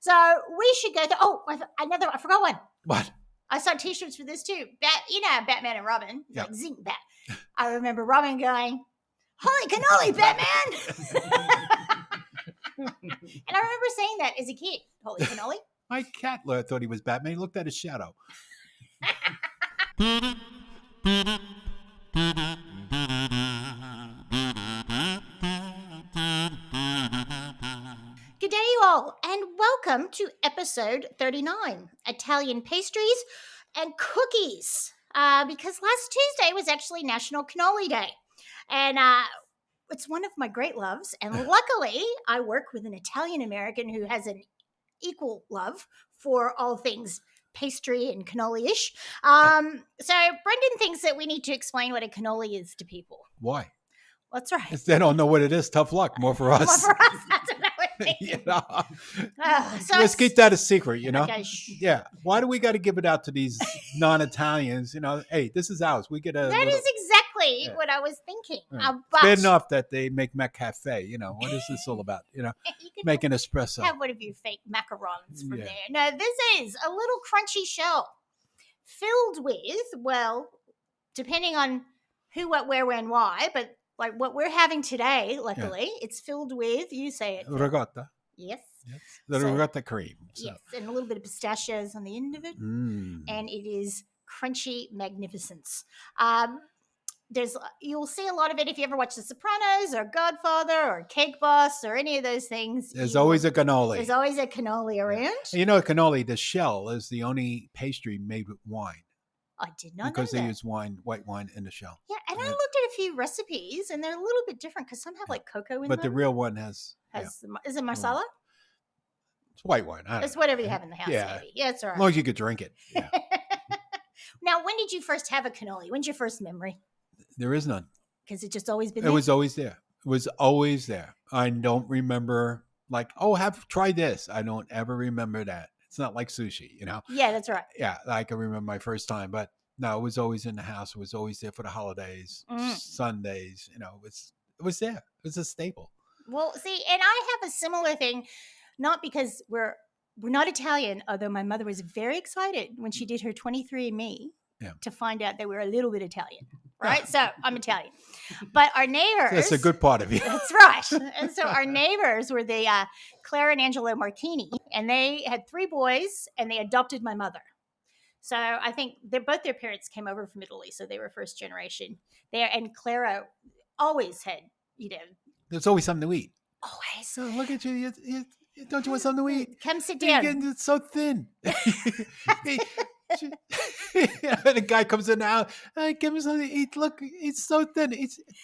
So we should go. I forgot one. What? I saw T-shirts for this too. Batman and Robin. Yep. Like zing bat. I remember Robin going, "Holy cannoli, Batman!" And I remember saying that as a kid. Holy cannoli. My cat thought he was Batman. He looked at his shadow. Gdayall, and welcome to episode 39, Italian pastries and cookies. Because last Tuesday was actually National Cannoli Day. And it's one of my great loves. And luckily, I work with an Italian-American who has an equal love for all things pastry and cannoli-ish. So Brendan thinks that we need to explain what a cannoli is to people. Why? That's right. If they don't know what it is, tough luck. More for us. More for us. That's what I would think. You know? So Let's keep that a secret, you know? Okay, Yeah. Why do we got to give it out to these non-Italians? You know, hey, this is ours. We get a That is exactly Yeah. what I was thinking. Yeah. But bad enough that they make McCafe. You know, what is this all about? You know, you can make an espresso. have one of your fake macarons from Yeah. there. No, this is a little crunchy shell filled with, well, depending on who, what, where, when, why, but like what we're having today, luckily, it's filled with, you say it. Phil. Ricotta. Yes. Yes. The So- ricotta cream. So. Yes, and a little bit of pistachios on the end of it. Mm. And it is crunchy magnificence. You'll see a lot of it if you ever watch The Sopranos or Godfather or Cake Boss or any of those things. There's always a cannoli. There's always a cannoli around. You know, cannoli, the shell is the only pastry made with wine I did not because know they that. use white wine in the shell. Yeah, and I Yeah. looked at a few recipes, and they're a little bit different because some have like cocoa in But the them. real one has Is it marsala? it's white wine. I don't It's know. whatever you have in the house, Yeah. maybe. Yeah, it's all As right. long as you could drink it. Yeah. Now, when did you first have a cannoli? When's your first memory? There is none. Because it's just always been It there? was always there. It was always there. I don't remember like, oh, try this. I don't ever remember that. It's not like sushi, you know? Yeah, that's right. Yeah, I can remember my first time, but no, it was always in the house. It was always there for the holidays, Sundays. You know, it was there. It was a staple. Well, see, and I have a similar thing, not because we're not Italian, although my mother was very excited when she did her 23andMe to find out that we're a little bit Italian, right? So I'm Italian. But our neighbors... That's a good part of you. That's right. And so our neighbors were the Claire and Angelo Marchini, and they had 3 boys, and they adopted my mother. So I think both their parents came over from Italy, so they were first generation there. And Clara always had, There's always something to eat. always. So look at you. Don't you want something to eat? Come sit You're down. getting so thin. The guy comes in now. Give him something to eat. Look, he's so thin.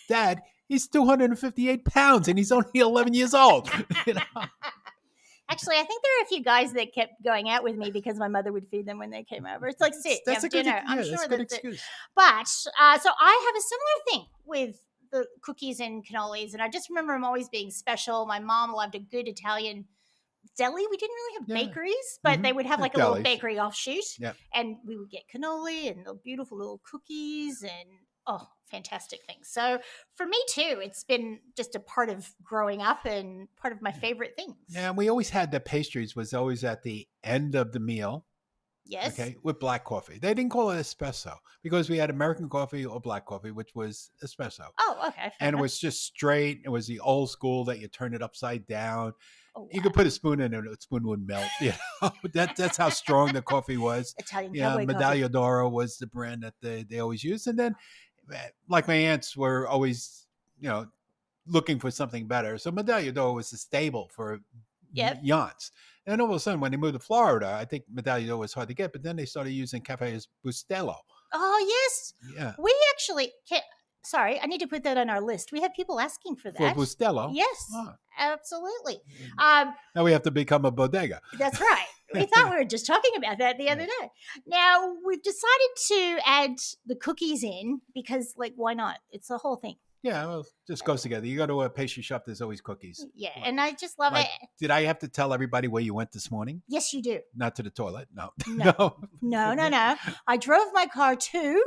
Dad, he's 258 pounds and he's only 11 years old. You know? Actually, I think there are a few guys that kept going out with me because my mother would feed them when they came over. It's like, sit, That's have a good, dinner. I'm yeah, sure that's a good that's it. excuse. But, so I have a similar thing with the cookies and cannolis, and I just remember them always being special. My mom loved a good Italian deli. We didn't really have Yeah. bakeries, but they would have like a Delis. little bakery offshoot, Yep. and we would get cannoli and the beautiful little cookies and fantastic things. So for me too, it's been just a part of growing up and part of my favorite things. Yeah, and we always had the pastries was always at the end of the meal. Yes. Okay, with black coffee. They didn't call it espresso because we had American coffee or black coffee, which was espresso. Oh, okay. fair And it enough. was just straight. It was the old school that you turn it upside down. Oh, You wow. could put a spoon in it, the spoon would melt. You know, that's how strong the coffee was. Italian Yeah, cowboy coffee. Medaglia d'Oro was the brand that they always used. And then, like my aunts were always, looking for something better. So Medaglia d'Oro was the stable for Yep. yachts. And all of a sudden, when they moved to Florida, I think Medaglia d'Oro was hard to get. But then they started using Cafe Bustelo. Oh, yes. Yeah, We actually sorry, I need to put that on our list. We have people asking for for that. Bustelo. Yes, Oh. absolutely. Now we have to become a bodega. That's right. We thought we were just talking about that the other day. Now, we've decided to add the cookies in because, why not? It's the whole thing. Yeah, well, just goes together. You go to a pastry shop, there's always cookies. Yeah, and I just love Like, it. did I have to tell everybody where you went this morning? Yes, you do. Not to the toilet. No. No. No. I drove my car to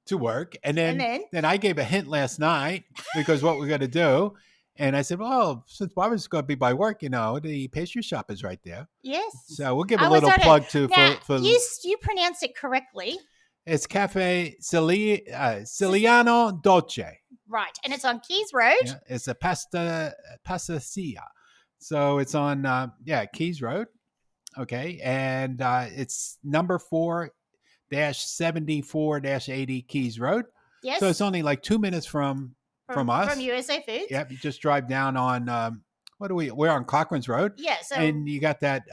To work. And And then then? I gave a hint last night because what we're going to do And I said, well, since Barbara's going to be by work, the pastry shop is right there. Yes. So we'll give a I was little on it. plug to Now, for you pronounce it correctly. it's Cafe Siciliano Dolce. Right. And it's on Keys Road. Yeah, it's a pasticceria. So it's on Keys Road. Okay. And it's number 4-74-80 Keys Road. Yes. So it's only like 2 minutes from us. From USA Foods. Yep. You just drive down on we're on Cochran's Road. Yeah. So, and you got that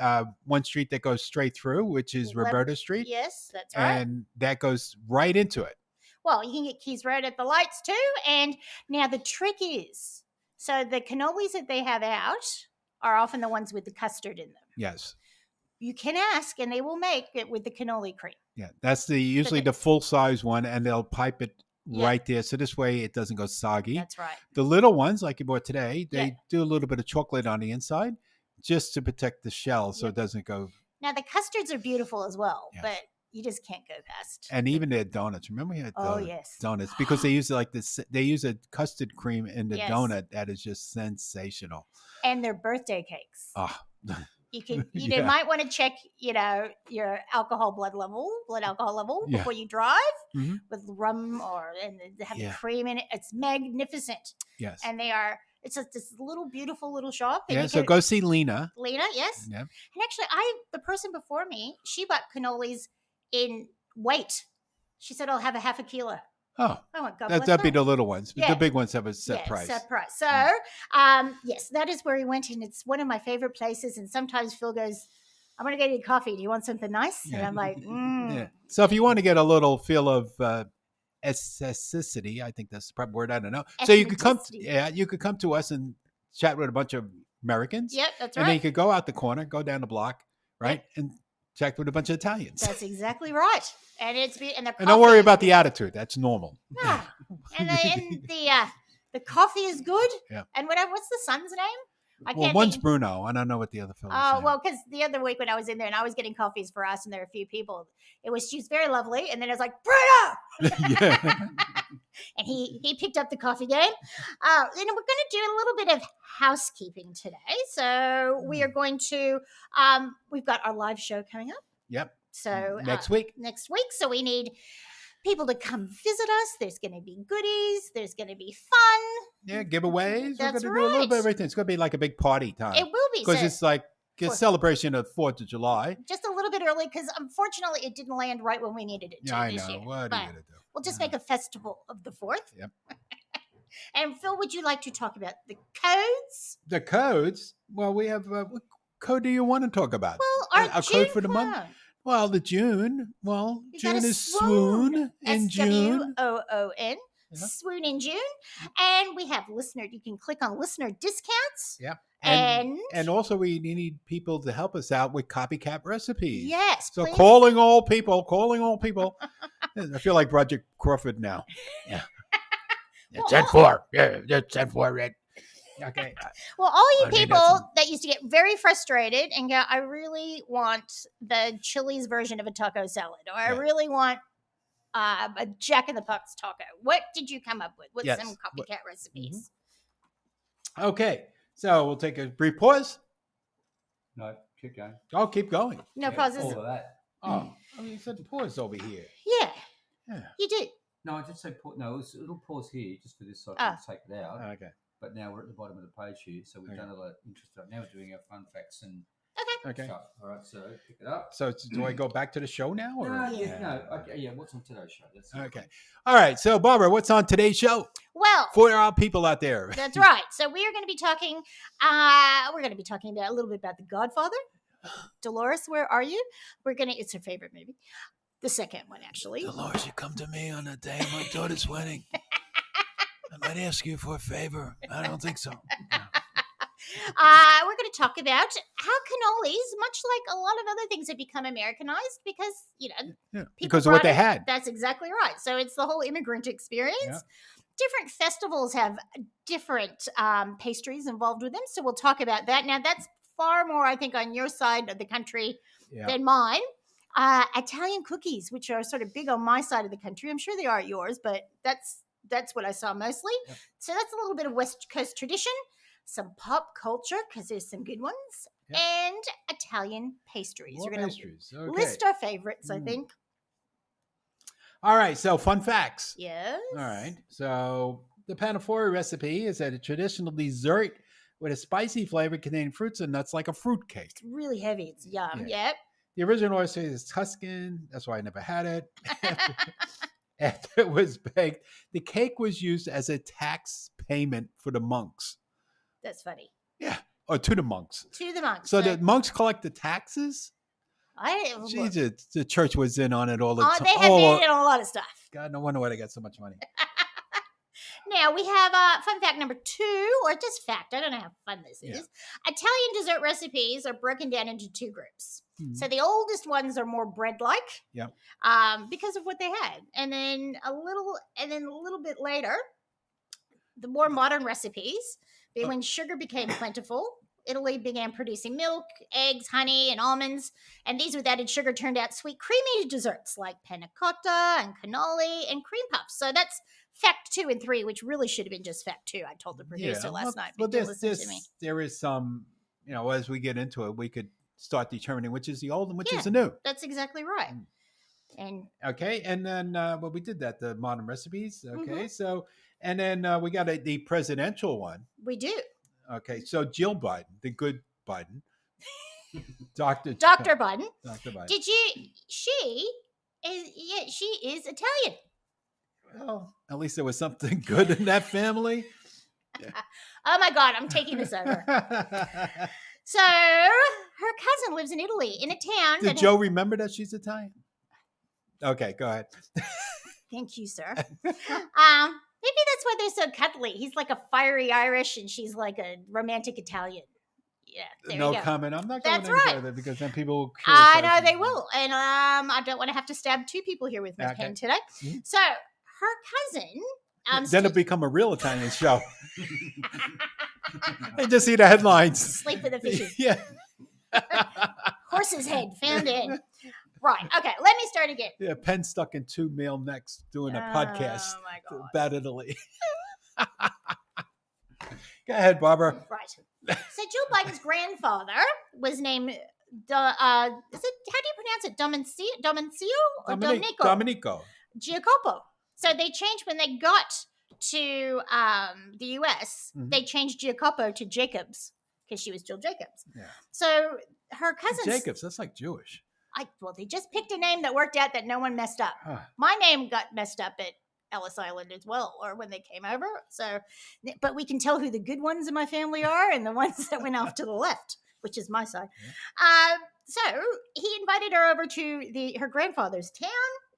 one street that goes straight through, which is Roberta Street. Yes, that's right. And that goes right into it. Well, you can get Keys Road at the lights too. And now the trick is, so the cannolis that they have out are often the ones with the custard in them. Yes. You can ask, and they will make it with the cannoli cream. Yeah, that's usually the full size one, and they'll pipe it right there. So this way it doesn't go soggy. That's right. The little ones, like you bought today, they do a little bit of chocolate on the inside just to protect the shell so it doesn't go. Now, the custards are beautiful as well, but you just can't go past. And even their donuts. Remember we had donuts because they use like this. They use a custard cream in the donut that is just sensational. And their birthday cakes. Oh. You can, might want to check, your blood alcohol level before you drive with rum and have the cream in it. It's magnificent. Yes. And it's just this little beautiful little shop. Yeah. So go see Lena. Lena, yes. Yeah. And actually, the person before me, she bought cannolis in weight. She said, I'll have a half a kilo. Oh, that'd be the little ones. Yeah. The big ones have a set price. Set price. So, yes, that is where we went, and it's one of my favorite places. And sometimes Phil goes, I'm going to get you coffee. Do you want something nice? Yeah. And I'm like, Yeah. So if you want to get a little feel of aestheticity, I think that's the proper word. I don't know. So you could come to us and chat with a bunch of Americans. Yep, that's right. And then you could go out the corner, go down the block, right, and chat with a bunch of Italians. That's exactly right. And and don't worry about the attitude. That's normal. Yeah. And the coffee is good. Yeah. And what's the son's name? One's Bruno. I don't know what the other fellow's name. Well, because the other week when I was in there and I was getting coffees for us and there were a few people, she's very lovely. And then it was like, Bruno! And he picked up the coffee game. And we're going to do a little bit of housekeeping today. So we are going to, we've got our live show coming up. Yep. So next week. So we need people to come visit us. There's going to be goodies. There's going to be fun. Yeah, giveaways. That's we're going to do a little bit of everything. It's going to be like a big party time. It will be. Because it's like a celebration of 4th of July. Just a little bit early because unfortunately it didn't land right when we needed it to this year. What are you going to do? We'll just make a festival of the 4th. Yep. And Phil, would you like to talk about the codes? The codes? Well, we have, what code do you want to talk about? Well, our code for the month? Well, the June. Well, June is swoon in June. SWOON. Swoon in June. And we have you can click on listener discounts. Yeah. And also we need people to help us out with copycat recipes. Yes. So please. calling all people. I feel like Project Crawford now. Yeah. It's at 4. Yeah, it's at 4, Red. Okay. Well, all you people that used to get very frustrated and go, I really want the Chili's version of a taco salad, or I really want a Jack in the Box taco. What did you come up with some copycat recipes? Mm-hmm. Okay. So we'll take a brief pause. No, keep going. Oh, keep going. No pauses. All of that. Oh, you said pause over here. Yeah. You did. No, I just said pause. No, it was a little pause here just for this so I can take it out. Okay. But now we're at the bottom of the page here, so we've done a lot of interesting. Now we're doing our fun facts and stuff. All right, so pick it up. So do I go back to the show now? Or? What's on today's show? That's okay. All right, so Barbara, what's on today's show? Well, for our people out there. That's right. So we are going to be talking. About a little bit about The Godfather. Dolores, where are you? It's her favorite movie. The second one, actually. Dolores, you come to me on the day of my daughter's wedding. I might ask you for a favor. I don't think so. No. We're going to talk about how cannolis, much like a lot of other things, have become Americanized because, because of what they had. That's exactly right. So it's the whole immigrant experience. Yeah. Different festivals have different pastries involved with them. So we'll talk about that. Now, that's far more, I think, on your side of the country than mine. Italian cookies, which are sort of big on my side of the country. I'm sure they are at yours, but that's That's what I saw mostly. Yep. So that's a little bit of West Coast tradition, some pop culture because there's some good ones, Yep. and Italian pastries. More We're going pastries. to Okay. list our favorites, I think. All right. So fun facts. Yes. All right. So the Panforte recipe is a traditional dessert with a spicy flavor containing fruits and nuts like a fruit cake. It's really heavy. It's yum. Yeah. Yep. The original recipe is Tuscan. That's why I never had it. After it was baked, the cake was used as a tax payment for the monks. That's funny. Yeah. Or to the monks. To the monks. So the monks collect the taxes? Jesus, the church was in on it all the time. They have been in on a lot of stuff. God, no wonder why they got so much money. Now we have fun fact number 2, or just fact. I don't know how fun this is. Italian dessert recipes are broken down into 2 groups. Mm-hmm. So the oldest ones are more bread-like, because of what they had, and then a little bit later, the more modern recipes. When sugar became plentiful, Italy began producing milk, eggs, honey, and almonds, and these with added sugar turned out sweet, creamy desserts like panna cotta and cannoli and cream puffs. So that's fact 2 and 3, which really should have been just fact 2. I told the producer last night. But there is some, as we get into it, we could start determining which is the old and which is the new. That's exactly right. And okay, and then we did that, the modern recipes. Okay, so and then we got the presidential one. We do. Okay, so Jill Biden, the good Biden, Dr. Biden. Dr. Biden. She is Italian. Well, at least there was something good in that family. Yeah. Oh my God, I'm taking this over. So her cousin lives in Italy in a town. Did Joe remember that she's Italian? Okay, go ahead. Thank you, sir. Maybe that's why they're so cuddly. He's like a fiery Irish, and she's like a romantic Italian. Yeah, there no you go. comment. I'm not going any further because then people will kill I know they will, and I don't want to have to stab 2 people here with my pen today. Mm-hmm. So her cousin. Then it'll become a real Italian show. I just see the headlines. Sleep with a fishy. Yeah. Horse's head found in. Right. Okay. Let me start again. Yeah. Pen stuck in 2 male necks doing a podcast about Italy. Go ahead, Barbara. Right. So Jill Biden's grandfather was named. Is it? How do you pronounce it? Domencio or Domenico? Domenico. Giacopo. So they changed when they got to the U.S. Mm-hmm. They changed Giacopo to Jacobs because she was Jill Jacobs. Yeah. So her cousin Jacobs. That's like Jewish. They just picked a name that worked out that no one messed up. Huh. My name got messed up at Ellis Island as well, or when they came over. So, but we can tell who the good ones in my family are and the ones that went off to the left, which is my side. Yeah. So he invited her over to her grandfather's town,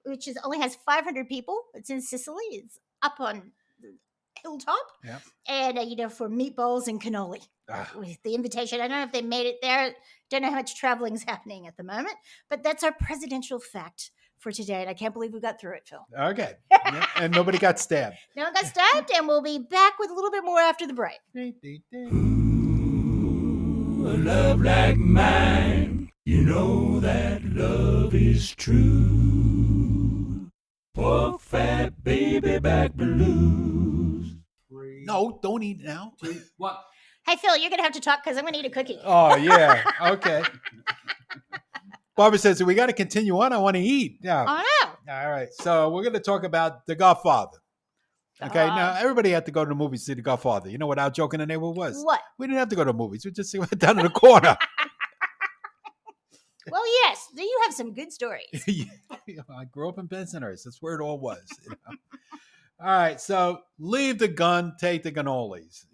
which only has 500 people. It's in Sicily. It's up on the hilltop. Yeah. And, for meatballs and cannoli. With the invitation. I don't know if they made it there. Don't know how much traveling is happening at the moment. But that's our presidential fact for today. And I can't believe we got through it, Phil. Okay. Yeah. And nobody got stabbed. No one got stabbed. And we'll be back with a little bit more after the break. Ooh, a love like mine. You know that love is true. Poor fat baby back blues. No, don't eat now. 2, 1. Hey, Phil, you're going to have to talk because I'm going to eat a cookie. Oh, yeah. Okay. Barbara says, we got to continue on. I want to eat. Yeah. Oh, no. All right. So we're going to talk about The Godfather. Okay. Now, everybody had to go to the movies to see The Godfather. You know what our joke in the neighborhood was? What? We didn't have to go to the movies. We just went down in the corner. Well, yes. You have some good stories. I grew up in Bensonhurst. That's where it all was. All right. So leave the gun, take the cannolis,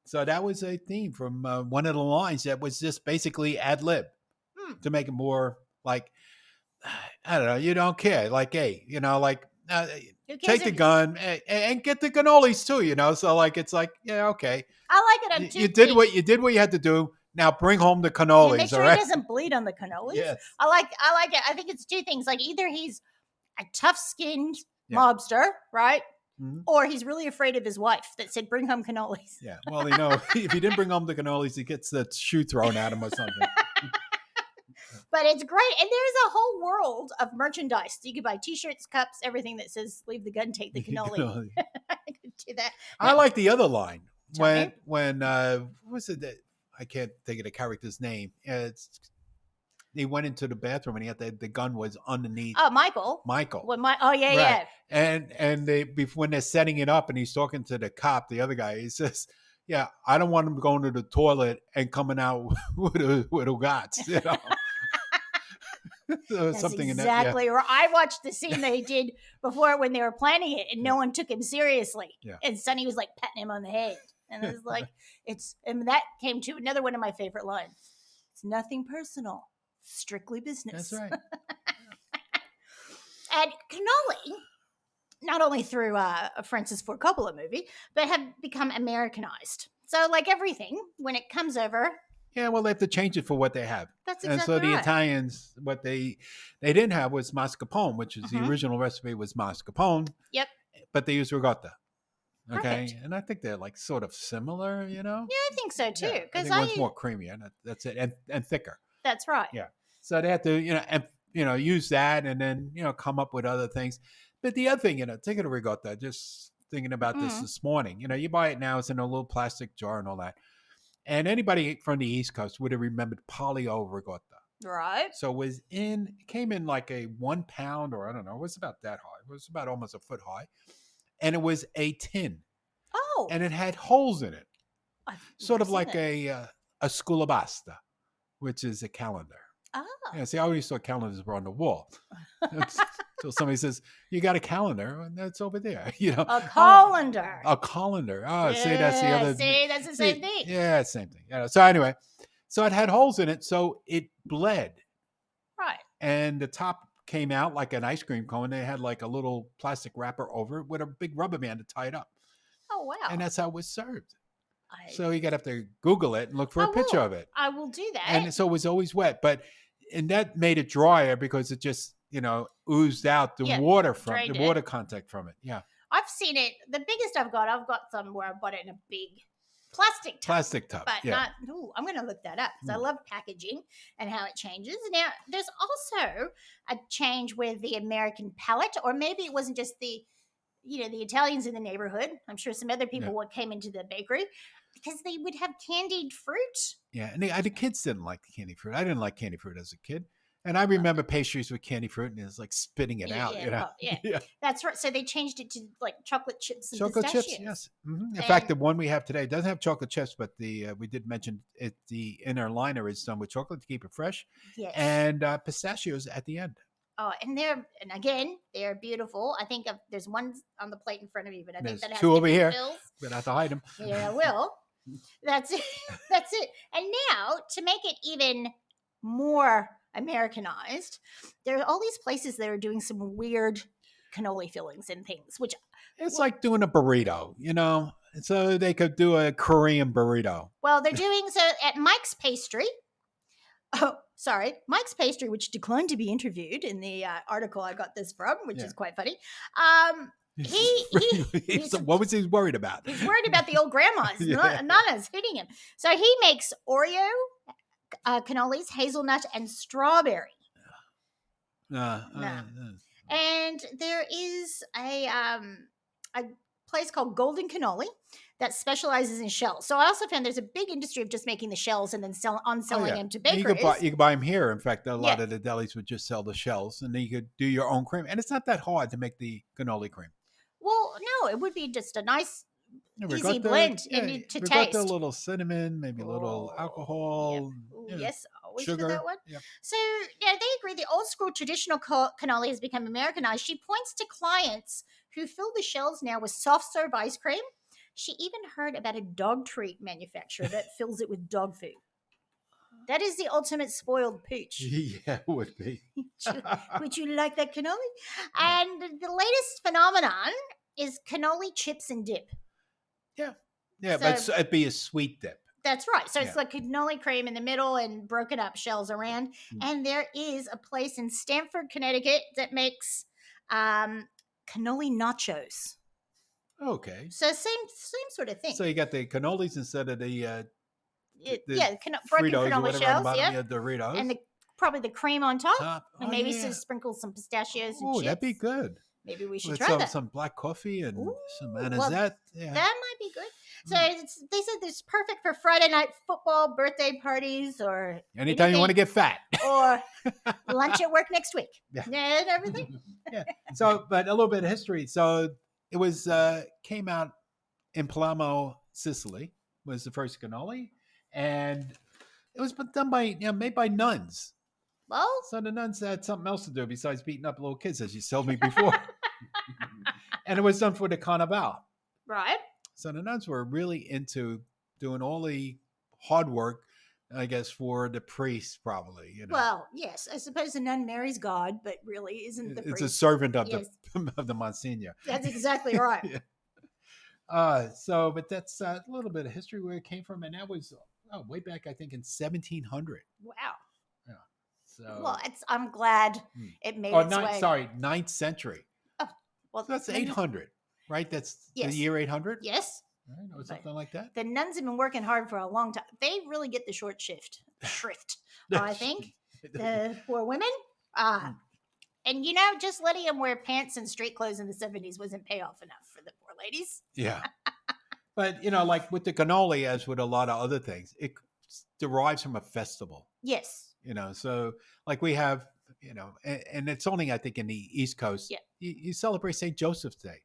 So that was a theme from one of the lines that was just basically ad lib to make it more like, I don't know, you don't care. Like, hey, take the gun and get the cannolis too, So like, it's like, yeah, okay. I like it on 2 You did what you had to do. Now bring home the cannolis. Make sure all right? He doesn't bleed on the cannolis. Yes. I like it. I think it's 2 things. Like either he's a tough-skinned mobster, right? Mm-hmm. Or he's really afraid of his wife that said, bring home cannolis. Yeah. Well, if he didn't bring home the cannolis, he gets the shoe thrown at him or something. But it's great. And there's a whole world of merchandise. So you can buy T-shirts, cups, everything that says, leave the gun, take the cannoli. do that. I like the other line Tell me. when what was it that I can't think of the character's name. He went into the bathroom and he had the gun was underneath. Oh, Michael. Michael. Yeah. And when they're setting it up and he's talking to the cop, the other guy, he says, "Yeah, I don't want him going to the toilet and coming out with a guts, you know." That's something exactly in that. right. I watched the scene they did before when they were planning it, and no one took him seriously. Yeah. And Sonny was like patting him on the head, and it was like, and that came to another one of my favorite lines. It's nothing personal, strictly business. That's right. And cannoli, not only through a Francis Ford Coppola movie, but have become Americanized. So, like everything, when it comes over. Yeah, well, they have to change it for what they have. That's and exactly so the right. Italians, what they didn't have was mascarpone, which is the original recipe was mascarpone. Yep. But they use ricotta. Okay. Perfect. And I think they're like sort of similar, you know? Yeah, I think so too. Yeah, Because one's more creamy, and that's it, and thicker. That's right. Yeah. So they have to, use that and then, come up with other things. But the other thing, think of the ricotta, just thinking about this morning. You buy it now, it's in a little plastic jar and all that. And anybody from the East Coast would have remembered polio ricotta. Right. So it came in like a 1 pound, or I don't know, it was about that high. It was about almost a foot high. And it was a tin. Oh. And it had holes in it. Sort of like it. a sculabasta, which is a calendar. Oh. Yeah, see, I always thought calendars were on the wall. So somebody says, "You got a calendar?" And that's over there. A colander. A colander. Oh, see, that's the other. See, that's the same thing. Yeah, same thing. So anyway, so it had holes in it, so it bled. Right. And the top came out like an ice cream cone. They had like a little plastic wrapper over it with a big rubber band to tie it up. Oh, wow. And that's how it was served. So you got to have to Google it and look for a picture of it. I will do that. And so it was always wet, and that made it drier because it just, oozed out the water from the water contact from it. Yeah. I've seen it. The biggest I've got some where I bought it in a big plastic tub. But not, I'm going to look that up because I love packaging and how it changes. Now, there's also a change with the American palate, or maybe it wasn't just the Italians in the neighborhood. I'm sure some other people came into the bakery because they would have candied fruit. Yeah, and the kids didn't like the candied fruit. I didn't like candied fruit as a kid. And I remember pastries with candy fruit, and it's like spitting it out. Yeah, that's right. So they changed it to like chocolate chips and chocolate pistachios. Chips, yes. In fact, the one we have today doesn't have chocolate chips, but we did mention it. The inner liner is done with chocolate to keep it fresh, and pistachios at the end. Oh, and they're beautiful. I think there's one on the plate in front of you, but I think that has two over here. Fills. We're not to hide them. Yeah, I will. That's it. That's it. And now to make it even more Americanized, there are all these places that are doing some weird cannoli fillings and things, which it's like doing a burrito, so they could do a Korean burrito. Well, they're doing so at Mike's Pastry. Oh, sorry, Mike's Pastry, which declined to be interviewed in the article I got this from, which is quite funny. What was he worried about? He's worried about the old grandmas, nanas hitting him. So he makes Oreo cannolis, hazelnut, and strawberry. And there is a place called Golden Cannoli that specializes in shells. So I also found there's a big industry of just making the shells and then selling them to bakeries. You could buy them here. In fact, a lot of the delis would just sell the shells, and then you could do your own cream. And it's not that hard to make the cannoli cream. Well, no, it would be just a nice easy blend to taste. A little cinnamon, maybe a little alcohol. Yes, always sugar. for that one. Yep. So, they agree the old school traditional cannoli has become Americanized. She points to clients who fill the shells now with soft serve ice cream. She even heard about a dog treat manufacturer that fills it with dog food. That is the ultimate spoiled pooch. Yeah, it would be. Would you like that cannoli? And the latest phenomenon is cannoli chips and dip. Yeah, but it'd be a sweet dip. That's right. So it's like cannoli cream in the middle and broken up shells around. And there is a place in Stamford, Connecticut that makes cannoli nachos. Okay. So same sort of thing. So you got the cannolis instead of the broken Fritos cannoli shells, Doritos, and probably the cream on top, and maybe sprinkle some pistachios and chips. That'd be good. Maybe we should with try that. some black coffee and some Well, anisette. Yeah. that might be good. So they said it's perfect for Friday night football, birthday parties, or anytime you want to get fat, or lunch at work next week. Yeah. And everything. Yeah. So, but a little bit of history. So it was came out in Palermo, Sicily. Was the first cannoli, and it was done by made by nuns. Well, so the nuns had something else to do besides beating up little kids, as you told me before. And it was done for the Carnival. Right. So the nuns were really into doing all the hard work, I guess, for the priests, probably. Well, yes, I suppose a nun marries God, but really isn't the priest. It's a servant of the Monsignor. That's exactly right. Yeah. But that's a little bit of history where it came from, and that was way back, I think, in 1700. Wow. Yeah. So. Well, I'm glad it made its way. Sorry, 9th century. Oh, well, so that's 800, right? That's the year 800. Yes. Right, or something like that. The nuns have been working hard for a long time. They really get the short shrift, I think. The poor women. And just letting them wear pants and street clothes in the 70s wasn't payoff enough for the poor ladies. Yeah. But, like with the cannoli, as with a lot of other things, it derives from a festival. Yes. So like we have, and it's only, I think, in the East Coast, you celebrate St. Joseph's Day.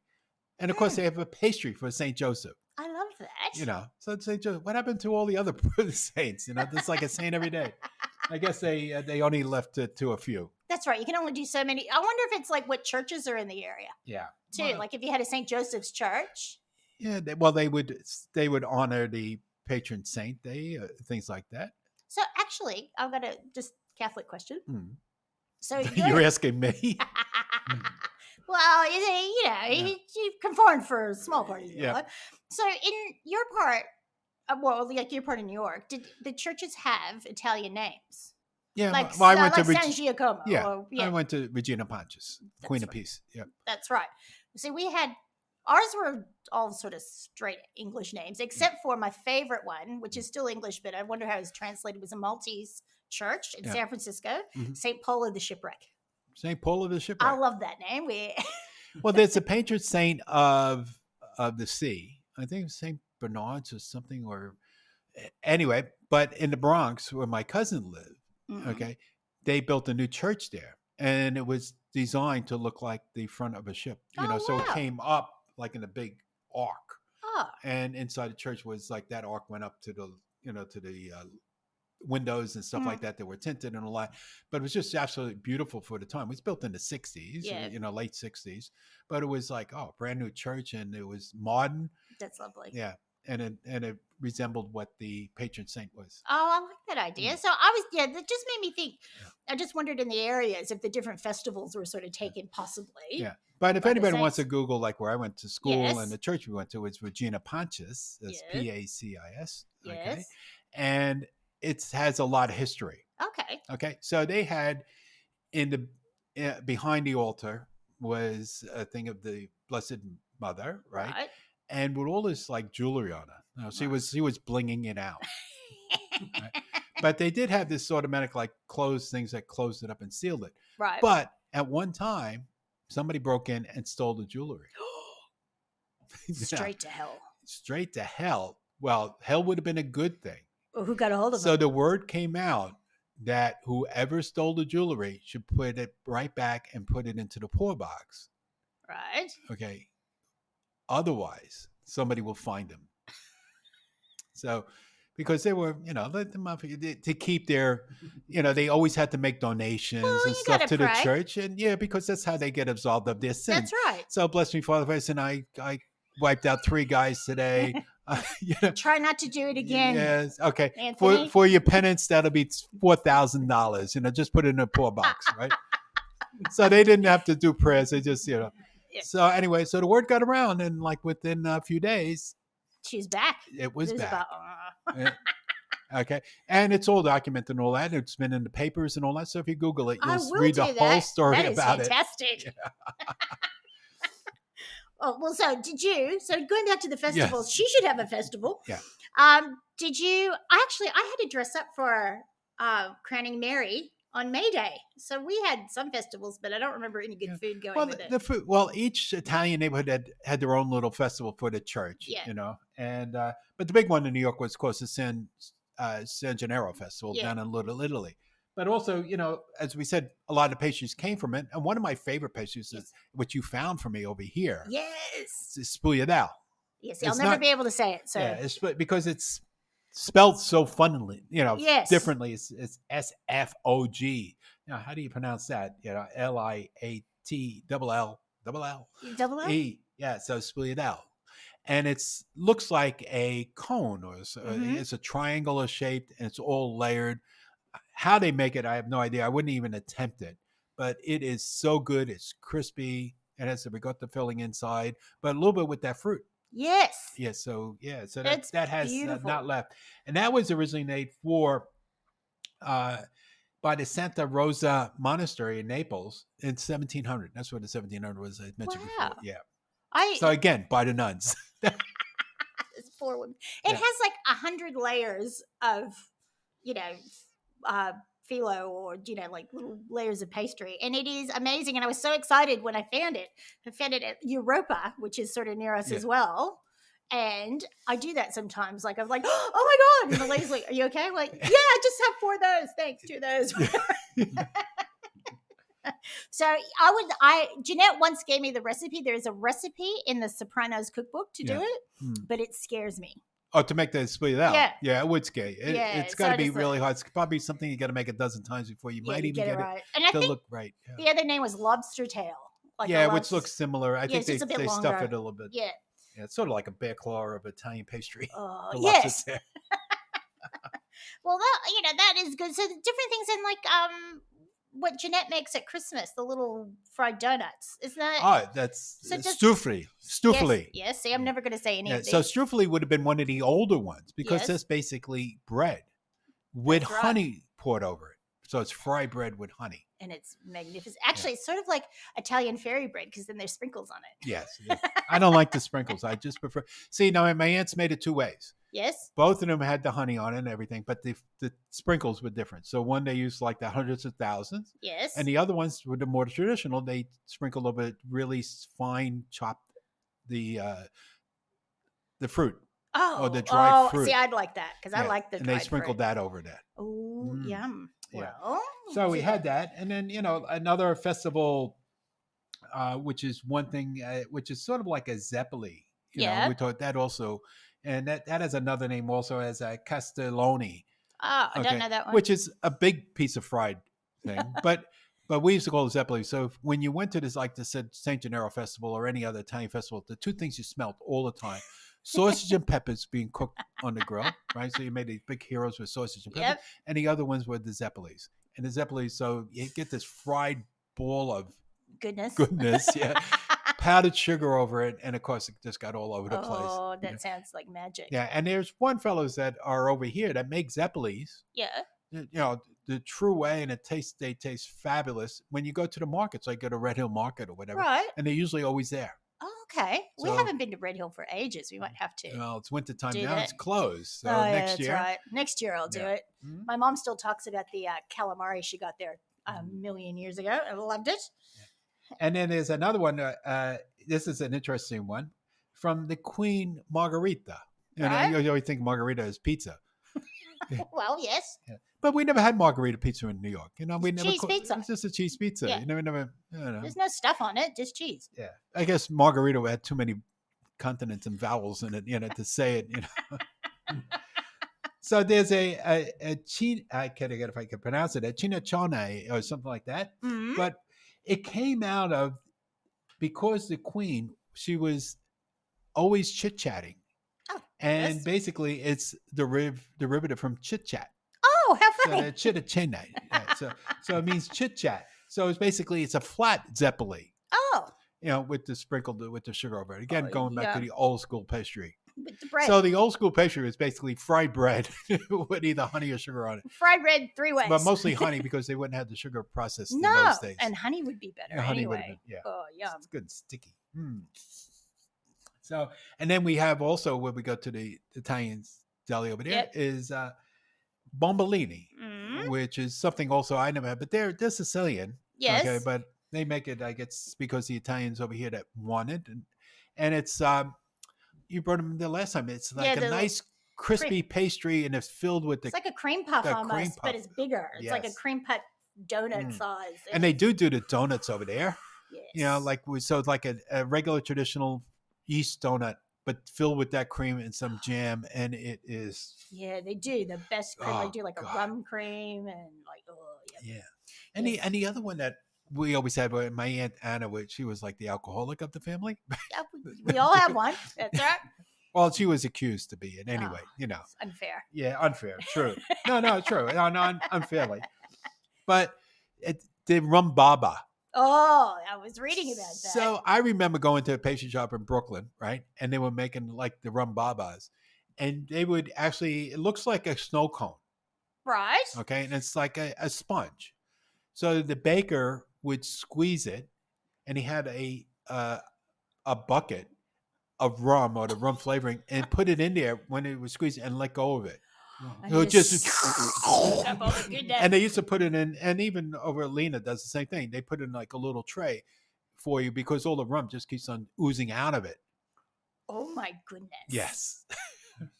And of course, they have a pastry for St. Joseph. I love that. So St. Joseph, what happened to all the other saints? It's like a saint every day. I guess they only left it to a few. That's right. You can only do so many. I wonder if it's like what churches are in the area. Yeah. Too. Well, like if you had a St. Joseph's church. Yeah. They would honor the patron saint day, things like that. So actually, I've got a just Catholic question. So you're asking me. Well, you conformed for a small part of your life. So in your part, like your part in New York, did the churches have Italian names? Yeah, like, I went to San Giacomo. Yeah, I went to Regina Pontius, Queen of Peace. Yeah, that's right. See, ours were all sort of straight English names, except for my favorite one, which is still English, but I wonder how it's translated. It was a Maltese church in San Francisco, St. Paul of the Shipwreck. St. Paul of the Shipwreck. I love that name. Well, there's a patron saint of the sea. I think St. Bernard's or something, or anyway. But in the Bronx, where my cousin lived, okay, they built a new church there, and it was designed to look like the front of a ship. So it came up like in a big arc, and inside the church was like that arc went up to the to the windows and stuff like that were tinted and all that, but it was just absolutely beautiful for the time. It was built in the 60s, late 60s, but it was like brand new church, and it was modern. That's lovely. Yeah, and it resembled what the patron saint was. Oh, I like that idea. So that just made me think. I just wondered in the areas if the different festivals were sort of taken possibly. Yeah, but if anybody wants to Google like where I went to school and the church we went to was Regina Pontius, that's Pacis. Okay, and it has a lot of history. Okay. So they had behind the altar was a thing of the Blessed Mother, right? And with all this like jewelry on her. She was blinging it out. Right? But they did have this automatic like closed things that closed it up and sealed it. Right. But at one time, somebody broke in and stole the jewelry. Straight to hell. Straight to hell. Well, hell would have been a good thing. Well, who got a hold of it? So the word came out that whoever stole the jewelry should put it right back and put it into the poor box. Right. Okay. Otherwise, somebody will find them. So, because they were, let them up to keep their, they always had to make donations and stuff to the church. And because that's how they get absolved of their sin. That's right. So, bless me, Father, and I wiped out 3 guys today. Try not to do it again. Yes. Okay. For your penance, that'll be $4,000. Just put it in a poor box, right? So they didn't have to do prayers. They just, Yeah. So anyway, so the word got around, and like within a few days, she's back. It was back. Okay, and it's all documented and all that. It's been in the papers and all that. So if you Google it, you'll read the whole story about it. Fantastic. Yeah. Oh, well, so going back to the festivals, she should have a festival. Yeah. Did you, I had to dress up for Crowning Mary on May Day. So we had some festivals, but I don't remember any good food going with it. The food. Well, each Italian neighborhood had their own little festival for the church. Yeah. And but the big one in New York was, of course, the San Gennaro Festival down in Little Italy. But also, as we said, a lot of the pastries came from it. And one of my favorite pastries is what you found for me over here. Yes. It's Sfogliatella. Yes, I'll never be able to say it. So it's because it's spelled so funnily, differently. It's SFOG. How do you pronounce that? LIATLLE. Yeah, so Sfogliatella. And it's looks like a cone, or it's a triangular shaped, and it's all layered. How they make it, I have no idea. I wouldn't even attempt it, but it is so good. It's crispy. It has the ricotta filling inside, but a little bit with that fruit. Yes. Yeah. So that has not left, and that was originally made by the Santa Rosa Monastery in Naples in 1700. That's what the 1700 was. I mentioned before. Yeah. So again, by the nuns. This poor woman. It has like 100 layers of, phyllo, or like little layers of pastry, and it is amazing. And I was so excited when I found it. I found it at Europa, which is sort of near us as well. And I do that sometimes. Like I'm like, oh my god! And the lady's like, "Are you okay?" I'm like, "Yeah, I just have 4 of those. Thanks, 2 of those." So Jeanette once gave me the recipe. There's a recipe in the Sopranos cookbook to do it, but it scares me. Oh, to make the Sfogliatella. Yeah, it would scare you. It's got to be really hard. It's probably something you got to make a dozen times before you might even get it right. And I think look right. Yeah. The other name was lobster tail. Which looks similar. I think they stuff it a little bit. Yeah. Yeah, it's sort of like a bear claw of Italian pastry. Yes. Well, that is good. So the different things in what Jeanette makes at Christmas, the little fried donuts. Is that? That's Struffoli. Yes. See, I'm never going to say any of these. So Struffoli would have been one of the older ones because that's basically bread with honey poured over it. So it's fried bread with honey. And it's magnificent. Actually, it's sort of like Italian fairy bread because then there's sprinkles on it. Yes. I don't like the sprinkles. I just prefer. See, now my aunts made it 2 ways. Yes. Both of them had the honey on it and everything, but the sprinkles were different. So one they used like the hundreds of thousands. Yes. And the other ones were the more traditional. They sprinkled a little bit, really fine chopped the fruit. Oh. Or the dried fruit. See, I'd like that because I like the dried fruit. And they sprinkled that over that. Oh, yum. Yeah. Well, so we had that. And then, another festival, which is one thing, which is sort of like a Zeppole. We thought that also. And that has another name also as a Castelloni. Oh, I don't know that one. Which is a big piece of fried thing. but we used to call it Zeppole. So when you went to this, like the St. Gennaro Festival or any other Italian festival, the 2 things you smelled all the time, sausage and peppers being cooked on the grill, right? So you made these big heroes with sausage and peppers. And the other ones were the Zeppoles. And the Zeppoles, so you get this fried ball of goodness, yeah. Powdered sugar over it, and of course it just got all over the place. Oh, that sounds like magic. Yeah, and there's one fellows that are over here that make Zeppoles. Yeah. The true way, and they taste fabulous. When you go to the markets, like go to Red Hill Market or whatever, right? And they're usually always there. Oh, okay. We haven't been to Red Hill for ages. We might have to. Well, it's winter time now. It's closed. So next year. Right. Next year I'll do it. Mm-hmm. My mom still talks about the calamari she got there a million years ago. I loved it. Yeah. And then there's another one. This is an interesting one from the Queen Margherita. You always think margherita is pizza. Well, yes. Yeah. But we never had margherita pizza in New York. Cheese pizza. It's just a cheese pizza. Yeah. You never. There's no stuff on it, just cheese. Yeah. I guess margherita had too many consonants and vowels in it, to say it. So there's a I can't get if I can pronounce it, a cinecione or something like that. Mm-hmm. But it came out of because the Queen, she was always chit-chatting. Oh, and basically it's derivative from chit-chat. Oh, how funny. So chit-chat. So it means chit-chat. So it's a flat Zeppole. Oh. With the sugar over it. Again, going back to the old school pastry. With the bread. So the old school pastry is basically fried bread with either honey or sugar on it. Fried bread 3 ways. But mostly honey because they wouldn't have the sugar processed in those days. And honey would be better anyway. Oh, yum. It's good and sticky. So, and then we have also when we go to the Italian deli over there is Bomboloni, which is something also I never had. But they're Sicilian. Yes. Okay, but they make it, I guess, because the Italians over here that want it, and it's you brought them the last time. It's like a nice crispy pastry, and it's filled with it's like a cream puff almost, but it's bigger. It's like a cream puff donut size. And they do the donuts over there. Yes. You know, like so it's like a regular traditional yeast donut, but filled with that cream and some jam, and it is. Yeah, they do the best cream. They do like a rum cream and like And the other one that we always had, my Aunt Anna, she was like the alcoholic of the family. Yeah, we all have one. That's right. Well, she was accused to be it anyway. You know, it's unfair. Yeah, unfair. True. No, true. No, unfairly. But the rum baba. Oh, I was reading about that. So I remember going to a pastry shop in Brooklyn, right? And they were making like the rum babas. And they would actually, it looks like a snow cone. Right. Okay. And it's like a sponge. So the baker would squeeze it, and he had a bucket of rum or the rum flavoring and put it in there when it was squeezed and let go of it. And and they used to put it in, and even over at Lena does the same thing. They put it in like a little tray for you because all the rum just keeps on oozing out of it. Oh my goodness. Yes.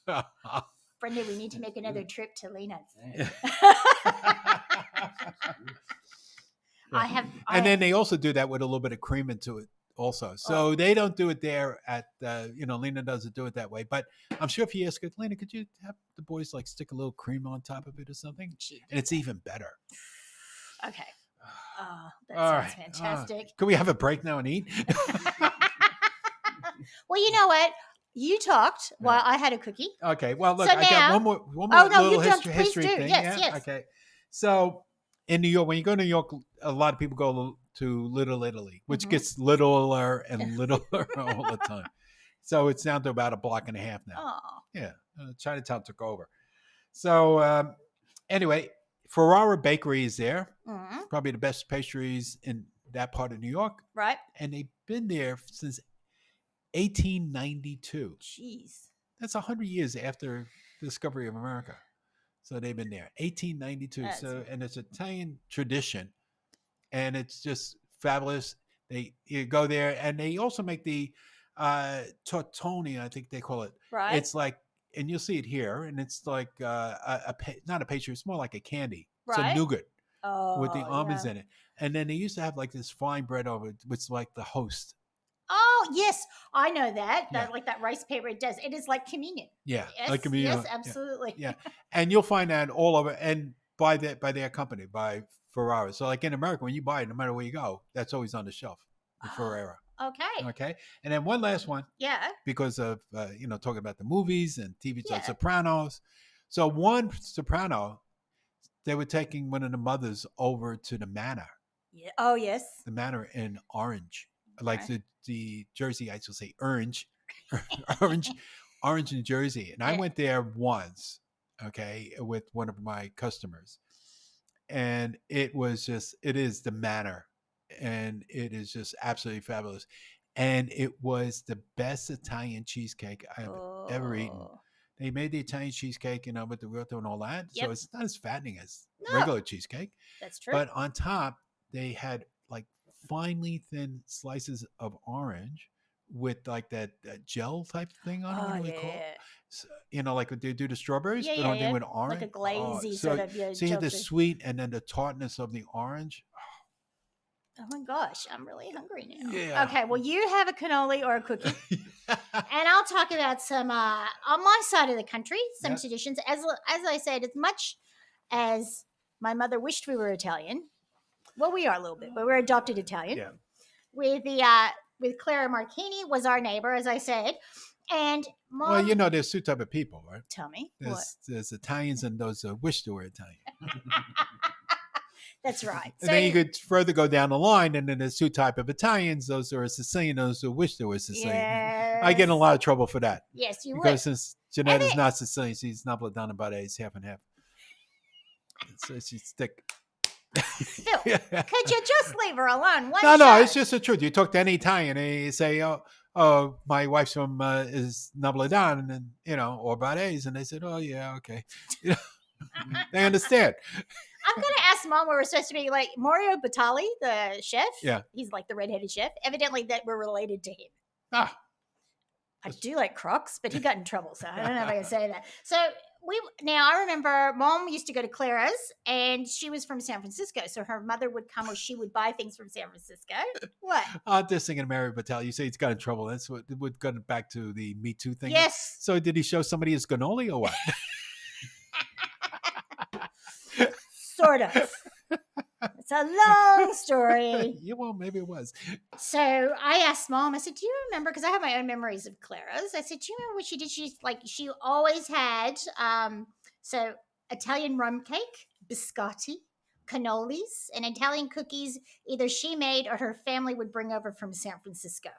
Brenda, we need to make another trip to Lena's. Then they also do that with a little bit of cream into it also. So they don't do it there at, Lena doesn't do it that way. But I'm sure if you ask it, Lena, could you have the boys like stick a little cream on top of it or something? And it's even better. Okay. That sounds fantastic. Could we have a break now and eat? Well, you know what? You talked while I had a cookie. Okay. Well, look, so I got one more little history thing. Yes. Okay. So in New York, when you go to New York, a lot of people go to Little Italy, which gets littler and littler all the time. So it's down to about a block and a half now. Oh. Yeah. Chinatown took over. So anyway, Ferrara Bakery is there. Mm-hmm. Probably the best pastries in that part of New York. Right. And they've been there since 1892. Jeez. That's 100 years after the discovery of America. So they've been there. 1892. And it's Italian tradition. And it's just fabulous. You go there, and they also make the tortoni, I think they call it. Right. It's like, and you'll see it here, and it's like not a pastry, it's more like a candy. Right. It's a nougat with the yeah. almonds in it. And then they used to have like this fine bread over it, which is like the host. Oh, yes. I know that. Like that rice paper, it does. It is like communion. Yeah. Yes, like communion. Yes, absolutely. Yeah. And you'll find that all over, and by their company, by Ferrara. So like in America, when you buy it, no matter where you go, that's always on the shelf. The Ferrara. Okay. And then one last one. Yeah. Because of, talking about the movies and TV shows, Sopranos. So one soprano, they were taking one of the mothers over to the manor. Yeah. Oh, yes. The manor in Orange. Like the Jerseyites will say Orange. Orange, New Jersey. And I went there once, with one of my customers. And it is the manor. And it is just absolutely fabulous. And it was the best Italian cheesecake I have ever eaten. They made the Italian cheesecake, with the risotto and all that. Yep. So it's not as fattening as regular cheesecake. That's true. But on top, they had like finely thin slices of orange with like that gel type thing on it. What do we call it? So, like what they do the strawberries, but only with orange. Like a glazy sort of. So you had the sweet and then the tartness of the orange. Oh my gosh, I'm really hungry now. Yeah. Okay, well, you have a cannoli or a cookie, and I'll talk about some on my side of the country, some traditions. As I said, as much as my mother wished we were Italian, well, we are a little bit, but we're adopted Italian. Yeah. With Clara Marchini was our neighbor, as I said, and Mom. Well, there's two type of people, right? Tell me. There's Italians and those who wish they were Italian. That's right. And then you could further go down the line, and then there's two type of Italians. Those who are Sicilian, those who wish they were Sicilian. Yes. I get in a lot of trouble for that. Yes, you would. Because since Jeanette is not Sicilian, she's Napolitana Barese, half and half. So she's thick. Phil, could you just leave her alone? No, it's just the truth. You talk to any Italian, and you say, oh, my wife's from is Napolitana, and or Barese, and they said, oh yeah, okay. They understand. I'm going to ask Mom where we're supposed to be like Mario Batali, the chef. Yeah. He's like the redheaded chef. Evidently that we're related to him. Ah. I do like Crocs, but he got in trouble, so I don't know if I can say that. So I remember Mom used to go to Clara's, and she was from San Francisco, so her mother would come or she would buy things from San Francisco. What? This thing in Mary Patel, you say he's got in trouble. That's what would go back to the Me Too thing. Yes. So did he show somebody his cannoli or what? Sort of. It's a long story. Yeah, well, maybe it was. So I asked Mom, I said, do you remember, because I have my own memories of Clara's. I said, do you remember what she did? She always had, so Italian rum cake, biscotti, cannolis, and Italian cookies either she made or her family would bring over from San Francisco.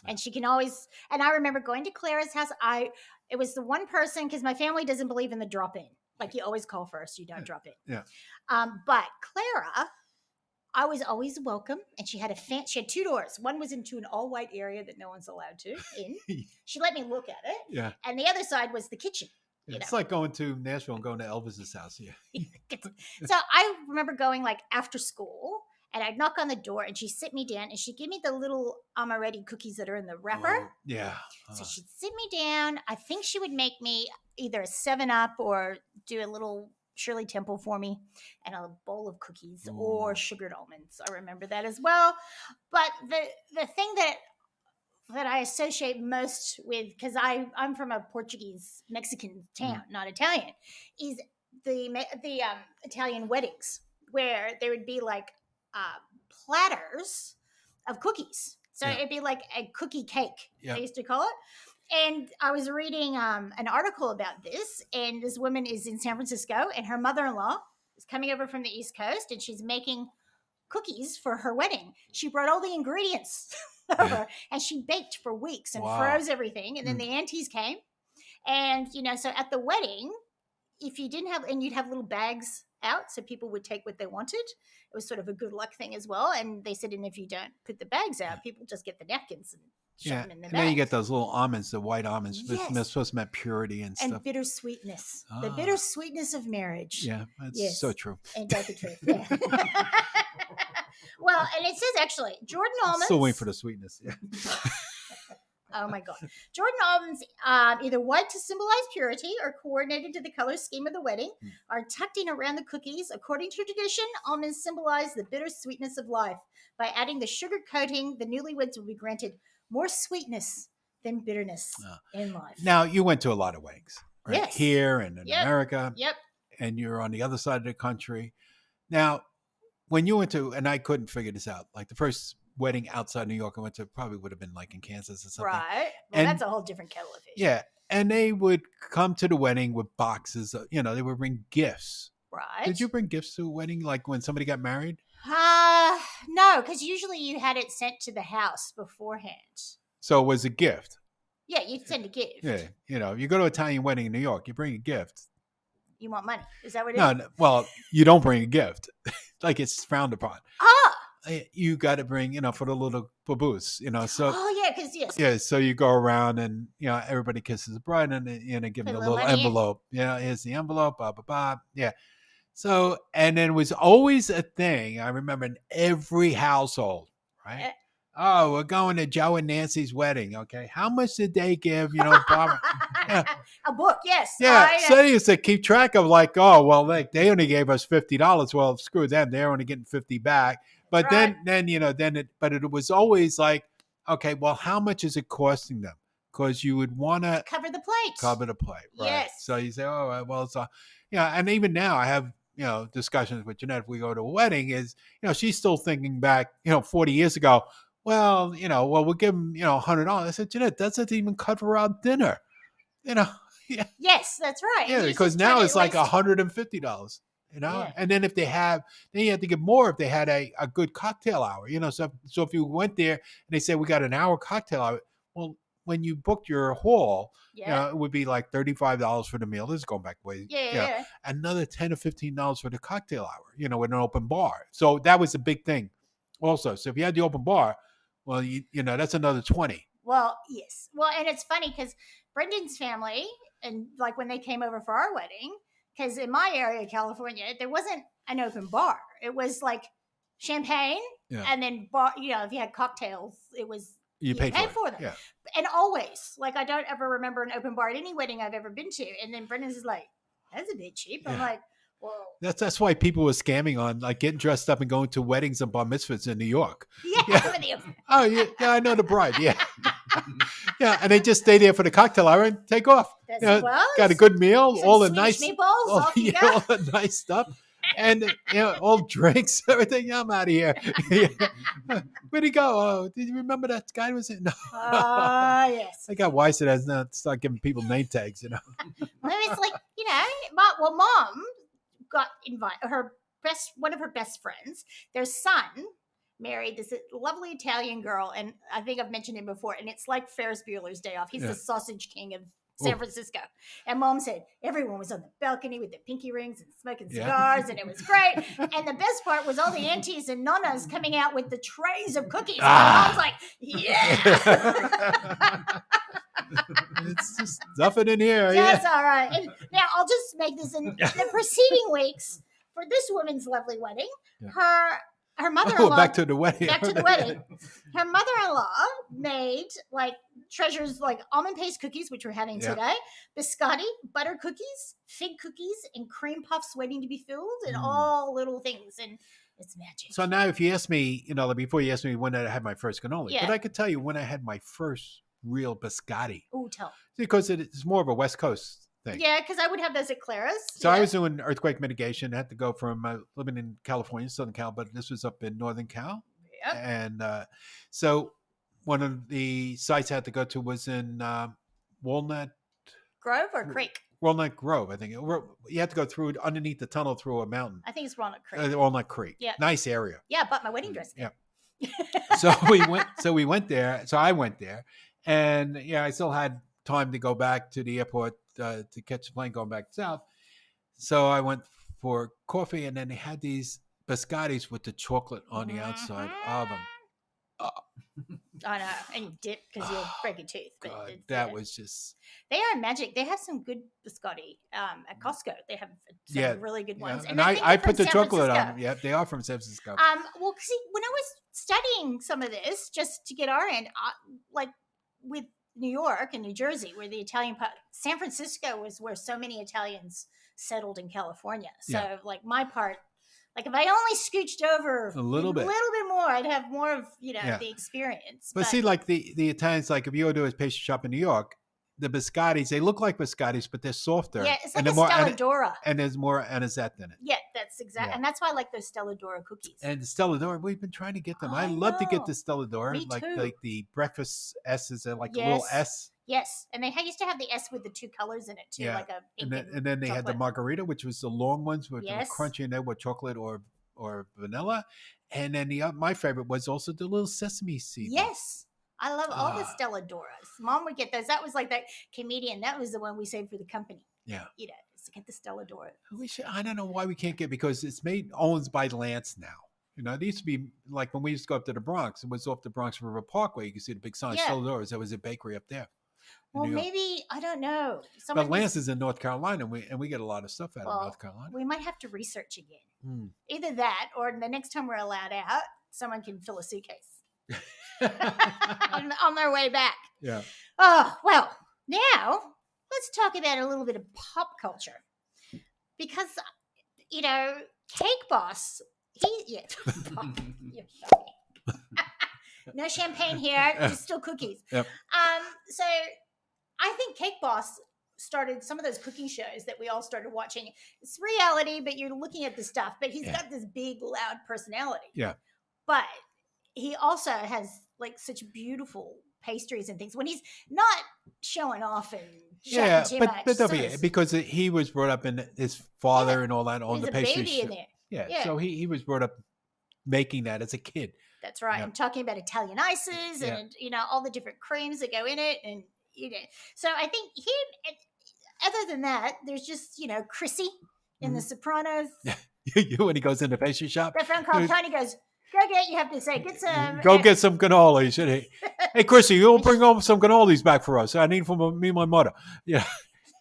And she can always, and I remember going to Clara's house. It was the one person, because my family doesn't believe in the drop-in. Like you always call first, you don't drop in. Yeah. But Clara, I was always welcome, and she had she had two doors. One was into an all-white area that no one's allowed to in. She let me look at it. Yeah. And the other side was the kitchen. It's like going to Nashville and going to Elvis's house. Yeah. So I remember going like after school, and I'd knock on the door, and she'd sit me down, and she'd give me the little amaretti cookies that are in the wrapper. Oh, yeah. So she'd sit me down. I think she would make me either a 7-Up or do a little Shirley Temple for me, and a bowl of cookies or sugared almonds. I remember that as well. But the thing that I associate most with, because I'm from a Portuguese Mexican town, not Italian, is the Italian weddings, where there would be like platters of cookies. So it'd be like a cookie cake, they used to call it. And I was reading an article about this, and this woman is in San Francisco, and her mother-in-law is coming over from the East Coast, and she's making cookies for her wedding. She brought all the ingredients over, and she baked for weeks and froze everything. And then the aunties came, and so at the wedding, if you didn't have, and you'd have little bags out, so people would take what they wanted. It was sort of a good luck thing as well. And they said, and if you don't put the bags out, people just get the napkins and shove them in the and bags. then you get those little almonds, the white almonds. Yes. They're supposed to mean purity and stuff. And bittersweetness. The bittersweetness of marriage. Yeah, that's so true. Ain't that the truth? Yeah. Well, and it says actually, Jordan almonds. Still waiting for the sweetness. Yeah. Oh my God. Jordan almonds, either white to symbolize purity or coordinated to the color scheme of the wedding, are tucked in around the cookies. According to tradition, almonds symbolize the bitter sweetness of life. By adding the sugar coating, the newlyweds will be granted more sweetness than bitterness in life. Now, you went to a lot of weddings, right? Yes. Here and in America. Yep. And you're on the other side of the country. Now, when you went to, and I couldn't figure this out, like the first wedding outside New York I went to probably would have been like in Kansas or something. Right. Well, that's a whole different kettle of fish. Yeah. And they would come to the wedding with boxes of, they would bring gifts. Right. Did you bring gifts to a wedding like when somebody got married? No, because usually you had it sent to the house beforehand. So it was a gift. Yeah, you'd send a gift. Yeah. You go to an Italian wedding in New York, you bring a gift. You want money. Is that what it is? No, well, you don't bring a gift. Like it's frowned upon. You got to bring, for the little baboose, so. Oh, yeah, because yes. Yeah, so you go around and, everybody kisses the bride and, give them a little envelope. Here's the envelope, blah, blah, blah. Yeah. So, and then it was always a thing, I remember in every household, right? Oh, we're going to Joe and Nancy's wedding, okay? How much did they give, Barbara? Yeah. A book, yes. Yeah, so they used to keep track of like, oh, well, they only gave us $50. Well, screw them. They're only getting 50 back. But then it was always like, okay, well, how much is it costing them? Because you would want to cover the plate. Right? Yes. So you say, oh, well, it's and even now I have, discussions with Jeanette. If we go to a wedding, is, she's still thinking back, 40 years ago. Well, we'll give them, $100. I said, Jeanette, that doesn't even cover our dinner. Yeah. Yes, that's right. Yeah, because now it's like $150. And then if they then you have to give more if they had a good cocktail hour, so if you went there and they said we got an hour cocktail hour, well, when you booked your hall, it would be like $35 for the meal. This is going back way. Yeah. Another $10 or $15 for the cocktail hour, with an open bar. So that was a big thing also. So if you had the open bar, well, that's another 20. Well, yes. Well, and it's funny because Brendan's family, and like when they came over for our wedding, because in my area of California, there wasn't an open bar. It was like champagne, and then bar. If you had cocktails, it was you paid for them. Yeah. And always, like, I don't ever remember an open bar at any wedding I've ever been to. And then Brendan's is like, that's a bit cheap. I'm like, whoa. That's why people were scamming on like getting dressed up and going to weddings and bar mitzvahs in New York. Yeah. Oh, yeah, I know the bride. Yeah. Yeah, and they just stay there for the cocktail hour and take off. Got a good meal, all the nice meatballs, all the nice stuff. And all drinks, everything. Yeah, I'm out of here. Where'd he go? Oh, did you remember that guy was in? No. Yes. I got wise to that. Not start giving people name tags. Well, it's like Mom got invited. One of her best friends, their son married this lovely Italian girl, and I think I've mentioned him before. And it's like Ferris Bueller's Day Off. He's the sausage king of San Francisco. And Mom said everyone was on the balcony with their pinky rings and smoking cigars, and it was great. And the best part was all the aunties and nonnas coming out with the trays of cookies. And Mom's like, it's just stuff it in here. That's all right. And now I'll just make this in the preceding weeks for this woman's lovely wedding. Her mother-in-law. Back to the wedding. Her mother-in-law made like treasures like almond paste cookies, which we're having today, biscotti, butter cookies, fig cookies, and cream puffs waiting to be filled, and all little things. And it's magic. So now, if you ask me, before you asked me when I had my first cannoli, but I could tell you when I had my first real biscotti. Oh, tell. Because it's more of a West Coast thing. Yeah, because I would have those at Clara's. So I was doing earthquake mitigation. I had to go from living in California, Southern Cal, but this was up in Northern Cal. Yep. And so one of the sites I had to go to was in Walnut Grove or Creek? Walnut Grove, I think. You had to go through underneath the tunnel through a mountain. I think it's Walnut Creek. Walnut Creek. Yeah. Nice area. Yeah, I bought my wedding dress there. Yeah. So we went there. So I went there. And I still had time to go back to the airport to catch the plane going back south. So I went for coffee, and then they had these biscottis with the chocolate on the outside of them. I know, and you dip because you'll break your tooth. But God, that was just... They are magic. They have some good biscotti at Costco. They have some really good ones. And I put the chocolate on them. Yeah, they are from San Francisco. Well, see, when I was studying some of this, just to get our end, like with New York and New Jersey, where the Italian San Francisco was where so many Italians settled in California. So, like my part, like if I only scooched over a little bit more, I'd have more of the experience. But see, like the Italians, like if you go to a pastry shop in New York, the biscottis, they look like biscottis, but they're softer. Yeah, it's like a Stella D'Oro. And there's more anisette in it. Yeah, that's exactly. And that's why I like those Stella D'Oro cookies. And the Stella D'Oro, we've been trying to get them. I love to get the Stella D'Oro. Me too. Like the breakfast S's are like a little S. Yes, and they used to have the S with the two colors in it too, like a pink and then they had the margarita, which was the long ones with the crunchy in there with chocolate or vanilla. And then my favorite was also the little sesame seed. Yes. I love all the Stella D'Oros. Mom would get those. That was like that comedian. That was the one we saved for the company. Yeah. To get the Stella D'Oro. I don't know why we can't get, because it's owned by Lance now. It used to be like when we used to go up to the Bronx, it was off the Bronx River Parkway. You can see the big sign, Stella D'Oros. There was a bakery up there. Well, maybe, I don't know. But Lance is in North Carolina, and we get a lot of stuff out of North Carolina. We might have to research again. Either that, or the next time we're allowed out, someone can fill a suitcase. on their way back. Yeah. Oh, well, now let's talk about a little bit of pop culture. Because, Cake Boss, you're shocking. No champagne here, just still cookies. Yep. So I think Cake Boss started some of those cooking shows that we all started watching. It's reality, but you're looking at the stuff. But he's got this big, loud personality. Yeah. But he also has like such beautiful pastries and things when he's not showing off and too much. But don't forget, because he was brought up in his father and all that on the pastry show. In there. Yeah. So he was brought up making that as a kid. That's right. I'm talking about Italian ices and all the different creams that go in it, and So I think other than that, there's just Chrissy in The Sopranos. When he goes in the pastry shop, that friend called Tony goes, you have to say, get some. Go get some cannolis. Hey, Chrissy, you'll bring home some cannolis back for us. I need from me and my mother. Yeah.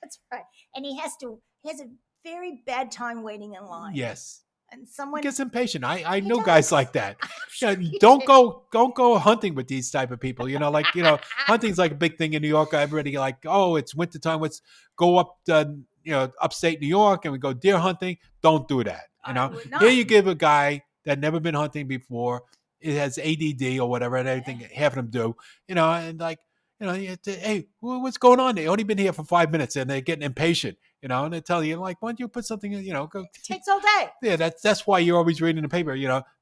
That's right. And he has a very bad time waiting in line. Yes. and someone gets impatient. I He know does. guys like that. sure he Don't does. go hunting with these type of people. Hunting's like a big thing in New York. Everybody like, oh, it's wintertime. Let's go up upstate New York and we go deer hunting. Don't do that. I would not. Here you give a guy that never been hunting before. It has ADD or whatever, and everything half of them do. And like, hey, what's going on? They only been here for 5 minutes and they're getting impatient. And they tell you like, why don't you put something in? Go. It takes all day. Yeah, that's why you're always reading the paper.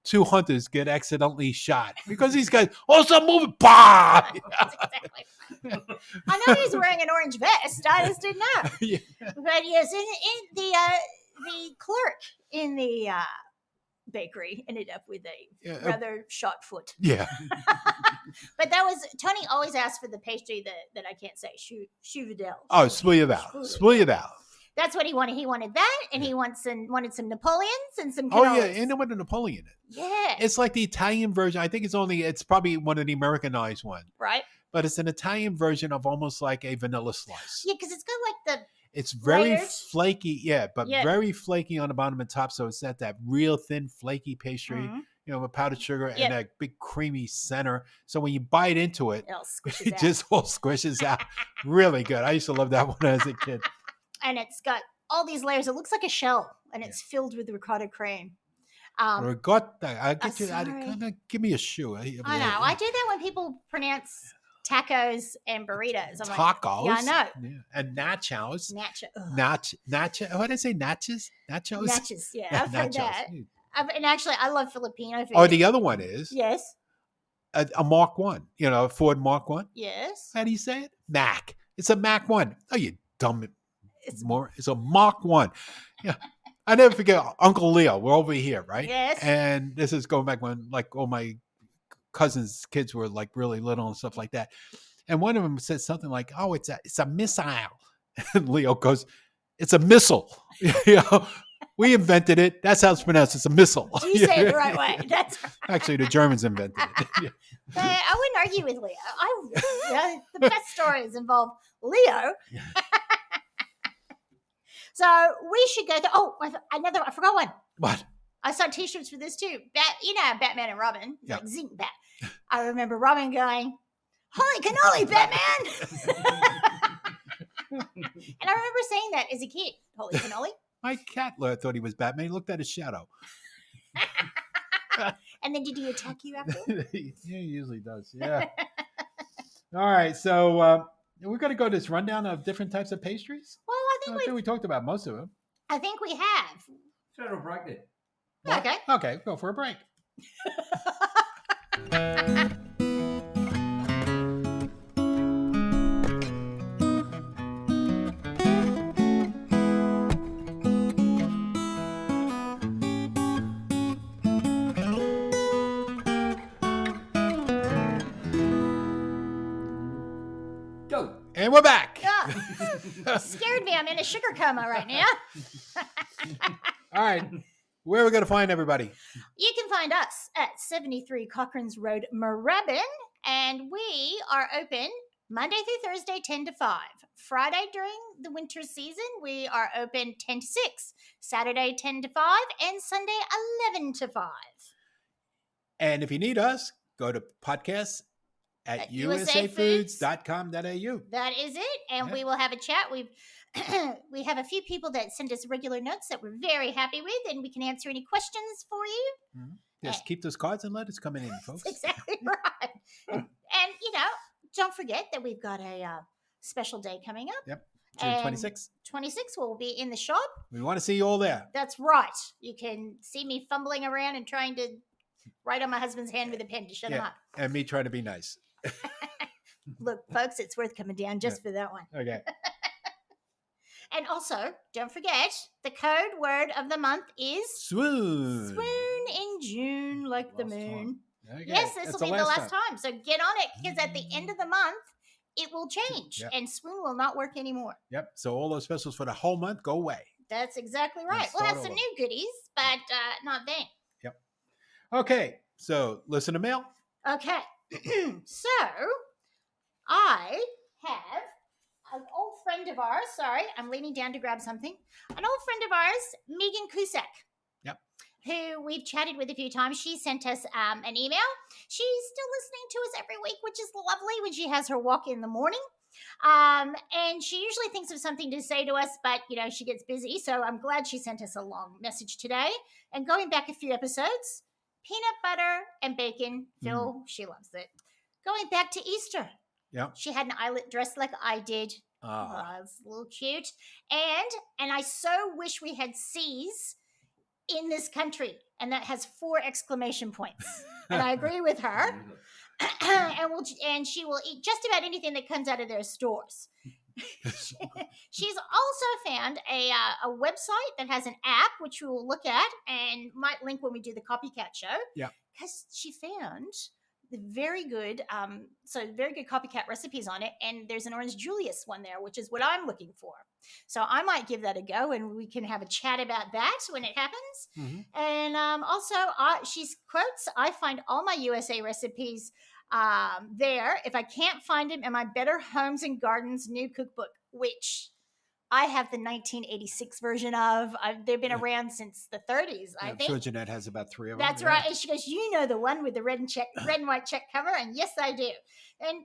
2 hunters get accidentally shot because these guys all of a sudden moving. Bah! That's exactly. I know he's wearing an orange vest. I just didn't know. Yeah. But yes, in the clerk in the bakery ended up with a rather short foot. Yeah. But that was Tony always asked for the pastry that I can't say. Sfogliatella. Oh, Sfogliatella. That's what he wanted. He wanted that, and he wanted some Napoleons and some Oh cannolis. yeah, and with a Napoleon in it. Yeah. It's like the Italian version. I think it's probably one of the Americanized one. Right. But it's an Italian version of almost like a vanilla slice. Yeah, because it's got like It's very layers. flaky, very flaky on the bottom and top. So it's that real thin, flaky pastry, with powdered sugar and that big creamy center. So when you bite into it, squishes it out. just all squishes out. Really good. I used to love that one as a kid. And it's got all these layers. It looks like a shell, and it's filled with ricotta cream. Ricotta. Sorry. Give me a shoe. I know. I do that when people pronounce tacos and burritos. I'm Tacos. Like, yeah, I know. Yeah. And nachos. Nacho. What did I say? Nachos? Nachos? Nachos. Yeah, I've heard that. And actually, I love Filipino food. Or the other one is Yes. a Mark 1. A Ford Mark 1. Yes. How do you say it? Mac. It's a Mac 1. Oh, you dumb. It's a Mark 1. Yeah. I never forget Uncle Leo. We're over here, right? Yes. And this is going back when like all my cousins' kids were like really little and stuff like that. And one of them said something like, "Oh, it's a missile," and Leo goes, "It's a missile." We invented it. That's how it's pronounced. It's a missile. You say it the right way. That's right. Actually the Germans invented it. I wouldn't argue with Leo. The best stories involve Leo. So we should go to. I forgot one. What? I saw T-shirts for this too. Batman and Robin. Yep. Like Zing Bat. I remember Robin going, "Holy cannoli, Batman!" And I remember saying that as a kid. Holy cannoli. My cat thought he was Batman. He looked at his shadow. And then did he attack you after? He usually does. Yeah. All right. So we're going to go this rundown of different types of pastries. Well, I think we talked about most of them. I think we have. Should have break it. Okay. Okay. Go for a break. Go. And we're back. Oh, scared me. I'm in a sugar coma right now. All right. Where are we going to find everybody? You can find us at 73 Cochrane's Road, Moorabbin, and we are open Monday through Thursday, 10 to 5. Friday during the winter season, we are open 10 to 6. Saturday, 10 to 5, and Sunday, 11 to 5. And if you need us, go to podcasts at usafoods.com.au. That is it, and we will have a chat. We have a few people that send us regular notes that we're very happy with, and we can answer any questions for you. Mm-hmm. Just keep those cards and letters coming in, folks. That's exactly right. And don't forget that we've got a special day coming up. Yep, June 26th. 26 will be in the shop. We want to see you all there. That's right. You can see me fumbling around and trying to write on my husband's hand with a pen to shut him up. And me trying to be nice. Look, folks, it's worth coming down just for that one. Okay. And also, don't forget, the code word of the month is Swoon. Swoon in June, like the moon. Okay. Yes, this will be the last time. So get on it, because at the end of the month, it will change, and Swoon will not work anymore. Yep. So all those specials for the whole month go away. That's exactly right. We'll have some new goodies, but not then. Yep. Okay. So listen to mail. Okay. So I have an old friend of ours. Sorry, I'm leaning down to grab something. An old friend of ours, Megan Cusack. Yep. who we've chatted with a few times. She sent us an email. She's still listening to us every week, which is lovely when she has her walk in the morning. And she usually thinks of something to say to us, but, she gets busy. So I'm glad she sent us a long message today. And going back a few episodes, peanut butter and bacon. Phil, she loves it. Going back to Easter. Yeah. She had an eyelet dress like I did. Oh, it's a little cute. And I so wish we had C's in this country. And that has 4 exclamation points. And I agree with her. And she will eat just about anything that comes out of their stores. She's also found a website that has an app, which we will look at and might link when we do the copycat show. Yeah. Because she found the very good copycat recipes on it. And there's an Orange Julius one there, which is what I'm looking for. So I might give that a go and we can have a chat about that when it happens. Mm-hmm. And also, she quotes, I find all my USA recipes there. If I can't find them in my Better Homes and Gardens new cookbook, which I have the 1986 version of. They've been around since the 30s, I think. Sure, Jeanette has about 3 of them. That's right. And she goes, the one with the red and white check cover? And yes, I do. And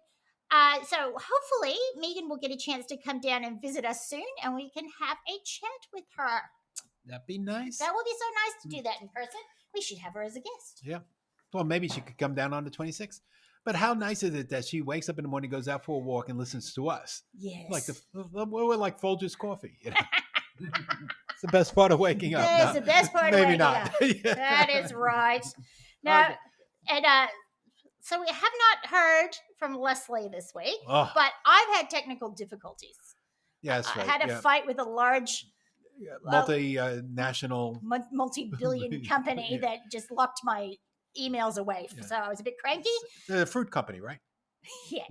so hopefully Megan will get a chance to come down and visit us soon and we can have a chat with her. That'd be nice. That would be so nice to do that in person. We should have her as a guest. Yeah. Well, maybe she could come down on the 26th. But how nice is it that she wakes up in the morning, goes out for a walk, and listens to us? Yes. We're like Folgers coffee. It's the best part of waking up. That's the best part of waking up. Maybe not. That is right. Now, and so we have not heard from Leslie this week, but I've had technical difficulties. Yeah, that's right. I had a fight with a large multi-national, multi-billion company that just locked my emails away. Yeah. So I was a bit cranky. The fruit company, right? Yeah.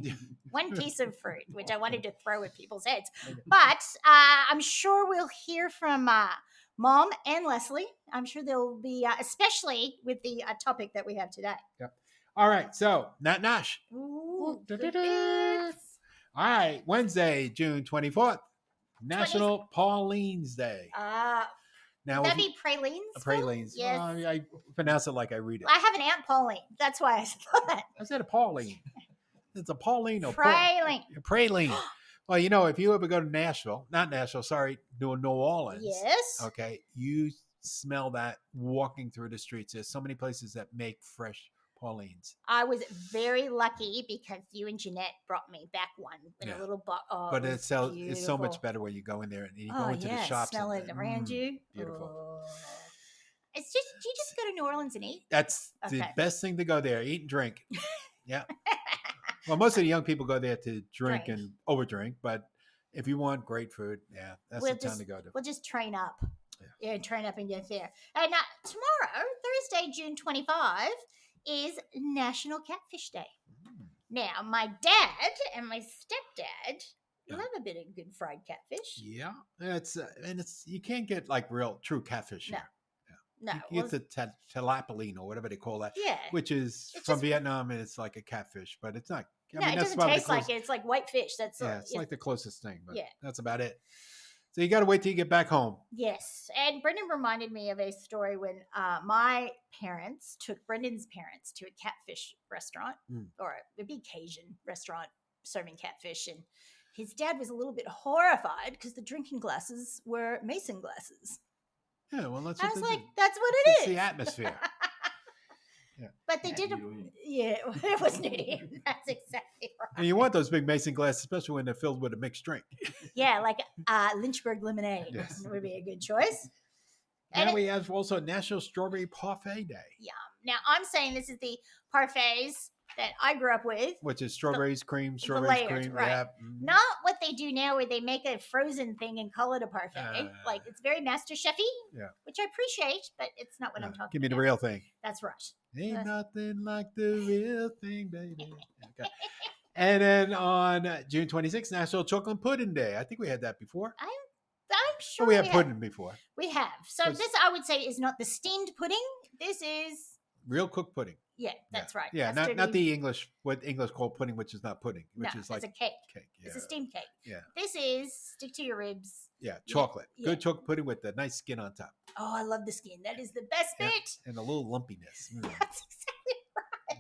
One piece of fruit, which I wanted to throw at people's heads. But I'm sure we'll hear from Mom and Leslie. I'm sure they'll be, especially with the topic that we have today. Yep. All right. So, Nat Nash. Ooh. All right. Wednesday, June 24th. National Pauline's Day. Now, would that be pralines? Pralines. Yes. I pronounce it like I read it. I have an Aunt Pauline. That's why I said that. I said a Pauline. It's a Pauline or praline. Praline. Well, if you ever go to New Orleans. Yes. Okay, you smell that walking through the streets. There's so many places that make fresh Paulines. I was very lucky because you and Jeanette brought me back one in a little box. Oh, but it's so much better when you go in there and you go into the shops. Smell it around you. Beautiful. Oh. It's just, do you just go to New Orleans and eat? That's the best thing to go there. Eat and drink. Yeah. Well, most of the young people go there to drink and overdrink, but if you want great food, that's the time to go to. We'll just train up. Yeah, train up and get there. And tomorrow, Thursday, June 25, is National Catfish Day. Now, my dad and my stepdad love a bit of good fried catfish. Yeah, it's you can't get like real true catfish here. No, you get the tilapia or whatever they call that. Yeah, which is from Vietnam and it's like a catfish, but it's not. It doesn't taste like it. It's like white fish. That's it's like the closest thing, but that's about it. So you got to wait till you get back home. Yes. And Brendan reminded me of a story when my parents took Brendan's parents to a catfish restaurant or a big Cajun restaurant serving catfish. And his dad was a little bit horrified because the drinking glasses were mason glasses. Yeah, well, that's what that's what it is. It's the atmosphere. But they did it was nudie. That's exactly right. And you want those big mason glasses, especially when they're filled with a mixed drink. Yeah, like Lynchburg lemonade would be a good choice. And we have also National Strawberry Parfait Day. Yeah. Now, I'm saying this is the parfaits that I grew up with. Which is strawberries, cream, strawberries, cream. Right. Yeah. Not what they do now where they make a frozen thing and call it a parfait. Like, it's very Master Chef-y, which I appreciate, but it's not what I'm talking about. Give me the real thing. That's right. Ain't nothing like the real thing, baby. Okay. And then on June 26th, National Chocolate Pudding Day. I think we had that before. I'm sure we had pudding before. We have. So this, I would say, is not the steamed pudding. This is real cooked pudding. Yeah, that's right. Yeah, Custard not the English, what English call pudding, which is not pudding, which is like it's a cake. Cake. Yeah. It's a steamed cake. Yeah. This is stick to your ribs. Yeah, chocolate. Yeah. Good chocolate pudding with the nice skin on top. Oh, I love the skin. That is the best bit. And a little lumpiness. That's exactly right.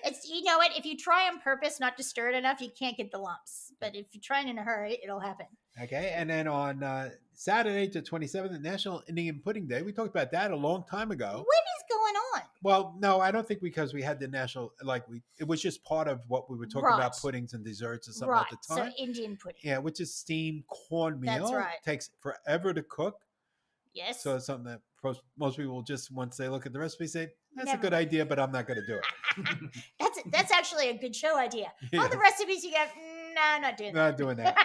It's, you know what? If you try on purpose not to stir it enough, you can't get the lumps. But if you try in a hurry, it'll happen. Okay, and then on Saturday the 27th, National Indian Pudding Day. We talked about that a long time ago. What is going on? Well, no, I don't think because we had the national, it was just part of what we were talking about, puddings and desserts and something at the time. So Indian pudding. Yeah, which is steamed cornmeal. That's right. Takes forever to cook. Yes. So it's something that most people just, once they look at the recipe, say, that's Never a good mind. idea, but I'm not going to do it. That's actually a good show idea. Yeah. All the recipes you get, no, not doing that. Not doing that.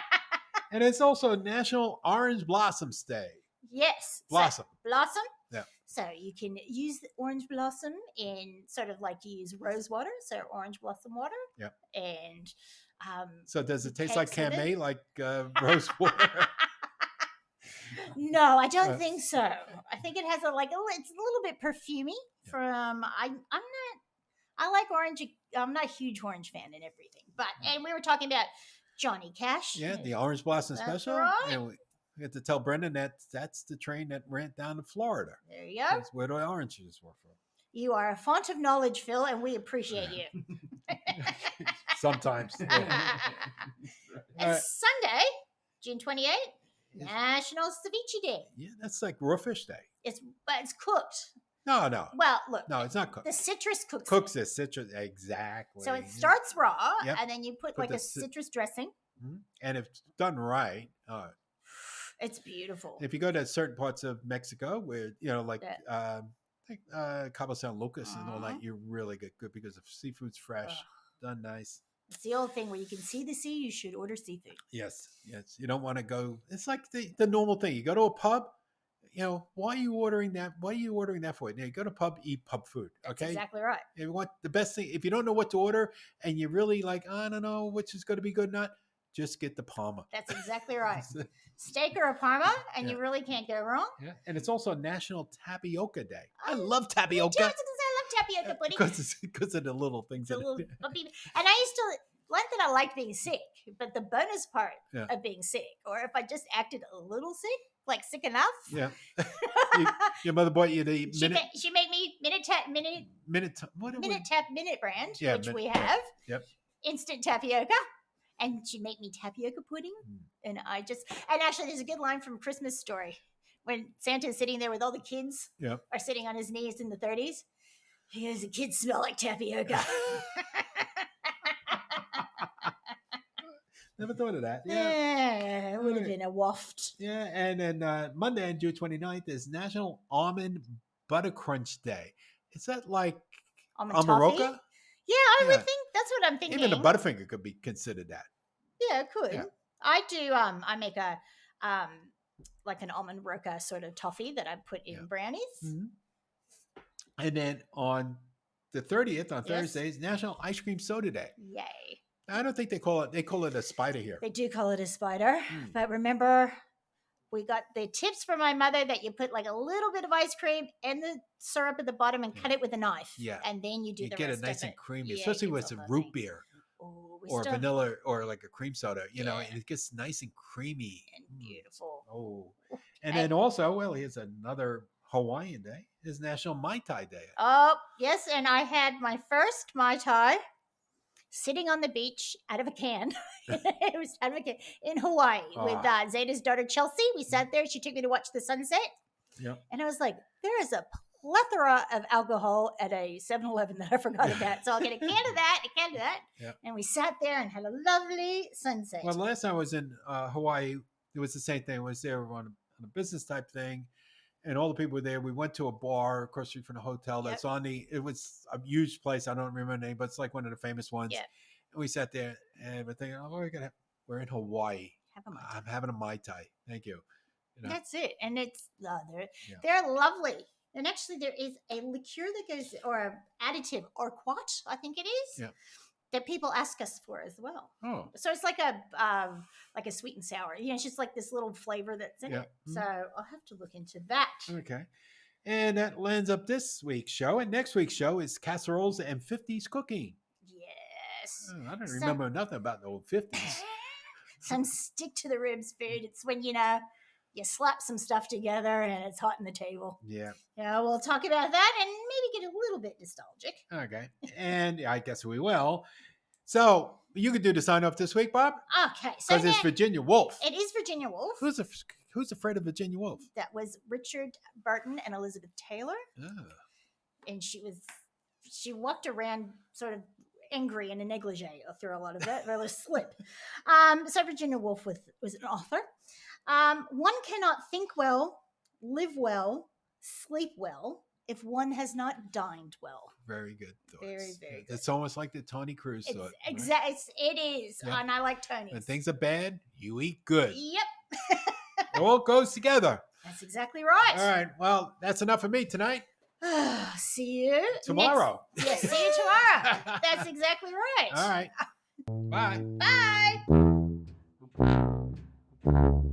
And it's also National Orange Blossoms Day. Yes. Blossom. Blossom? Yeah. So you can use the orange blossom in sort of like you use rose water, so orange blossom water. Yep. And so does it taste cakes like with Camay, it? like rose water? No, I don't think so. I think it has it's a little bit perfumey. Yeah. From I like orange. I'm not a huge orange fan and everything, but and we were talking about Johnny Cash. Yeah, the Orange Blossom That's Special. right. And we had to tell Brendan that's the train that ran down to Florida. There you go. That's where the oranges were from. You are a font of knowledge, Phil, and we appreciate you. Sometimes. It's Sunday, June 28th, National Ceviche Day. Yeah, that's like Raw-fish Day. But it's cooked. No. Well, look. No, it's not cooked. The citrus cooks. Cooks this citrus, exactly. So it starts raw, Yep. and then you put Put like the a citrus dressing. And if it's done right, It's beautiful. if you go to certain parts of Mexico where, Cabo San Lucas and all that, you're really good because the seafood's fresh, done nice. It's the old thing where you can see the sea, you should order seafood. Yes. You don't want to go. It's like the normal thing. You go to a pub. Why are you ordering that? What are you ordering that for? You go to pub, eat pub food. Okay, That's exactly right. If you want the best thing, if you don't know what to order and you're really like, I don't know which is going to be good, or not, just get the Parma. That's exactly right. Steak or a Parma, and you really can't go wrong. Yeah, and it's also National Tapioca Day. I love Me too. I tapioca. was gonna say I love tapioca pudding. Because of the little things. It's a in little it. bumpy. And I used to like that I liked being sick, but the bonus part Yeah. of being sick, or if I just acted a little sick, like sick enough. Yeah. Your mother bought you the She made me minute tap minute brand, Yeah, which Minute- we have. Yep. Instant tapioca. And she'd make me tapioca pudding. And actually there's a good line from Christmas Story when Santa's sitting there with all the kids Yep. are sitting on his knees in the 30s. He goes, the kids smell like tapioca. Never thought of that. Yeah. Yeah, it would have been a waft. Yeah. And then Monday, on June 29th, is National Almond Butter Crunch Day. Is that like Almond Amaroca? toffee? Yeah, I would think that's what I'm thinking. Even a Butterfinger could be considered that. Yeah, it could. Yeah. I do. I make a like an almond roca sort of toffee that I put in brownies. Mm-hmm. And then on the 30th, on Thursday, is National Ice Cream Soda Day. Yay! I don't think they call it a spider here. They do call it a spider, but remember, we got the tips from my mother that you put like a little bit of ice cream and the syrup at the bottom and cut it with a knife. Yeah, and then you do the get rest it nice of and creamy, Yeah, especially it with gets some all root nice. beer Ooh, or vanilla or like a cream soda. And it gets nice and creamy and beautiful. Oh, and then also, here's another Hawaiian day. Is National Mai Tai Day. Oh yes, and I had my first Mai Tai sitting on the beach out of a can. It was out of a can in Hawaii with Zeta's daughter Chelsea. We sat there. She took me to watch the sunset. Yep. And I was like, there is a plethora of alcohol at a 7-Eleven that I forgot about. So I'll get a can of that, a can of that. Yep. And we sat there and had a lovely sunset. Well, last time I was in Hawaii, it was the same thing. I was there on a business type thing. And all the people were there. We went to a bar across the street from the hotel that's it was a huge place. I don't remember the name, but it's like one of the famous ones. Yeah. And we sat there and we're thinking, we're in Hawaii. I'm having a Mai Tai. Thank you. That's it. And it's, they're lovely. And actually there is a liqueur that goes, or an additive, or quat, I think it is, that people ask us for as well. Oh. So it's like a sweet and sour. It's just like this little flavor that's in it. So I'll have to look into that. Okay. And that lands up this week's show. And next week's show is casseroles and 50s cooking. Yes. I don't remember nothing about the old 50s. Some stick to the ribs food. It's when, you slap some stuff together and it's hot on the table. Yeah. Yeah, we'll talk about that and maybe get a little bit nostalgic. Okay. And I guess we will. So you could do the sign off this week, Bob? Okay. So because it's Virginia Woolf. It is Virginia Woolf. Who's afraid of Virginia Woolf? That was Richard Burton and Elizabeth Taylor. Oh. And she walked around sort of angry in a negligee through a lot of it, or a slip. So Virginia Woolf was an author. One cannot think well, live well, sleep well if one has not dined well. Very good thoughts. Very, very good. It's almost like the Tony Cruz thought. Exactly. Right? It is. Yep. And I like Tony's. When things are bad, you eat good. Yep. It all goes together. That's exactly right. All right. Well, that's enough for me tonight. See you tomorrow. Yes, see you tomorrow. That's exactly right. All right. Bye. Bye.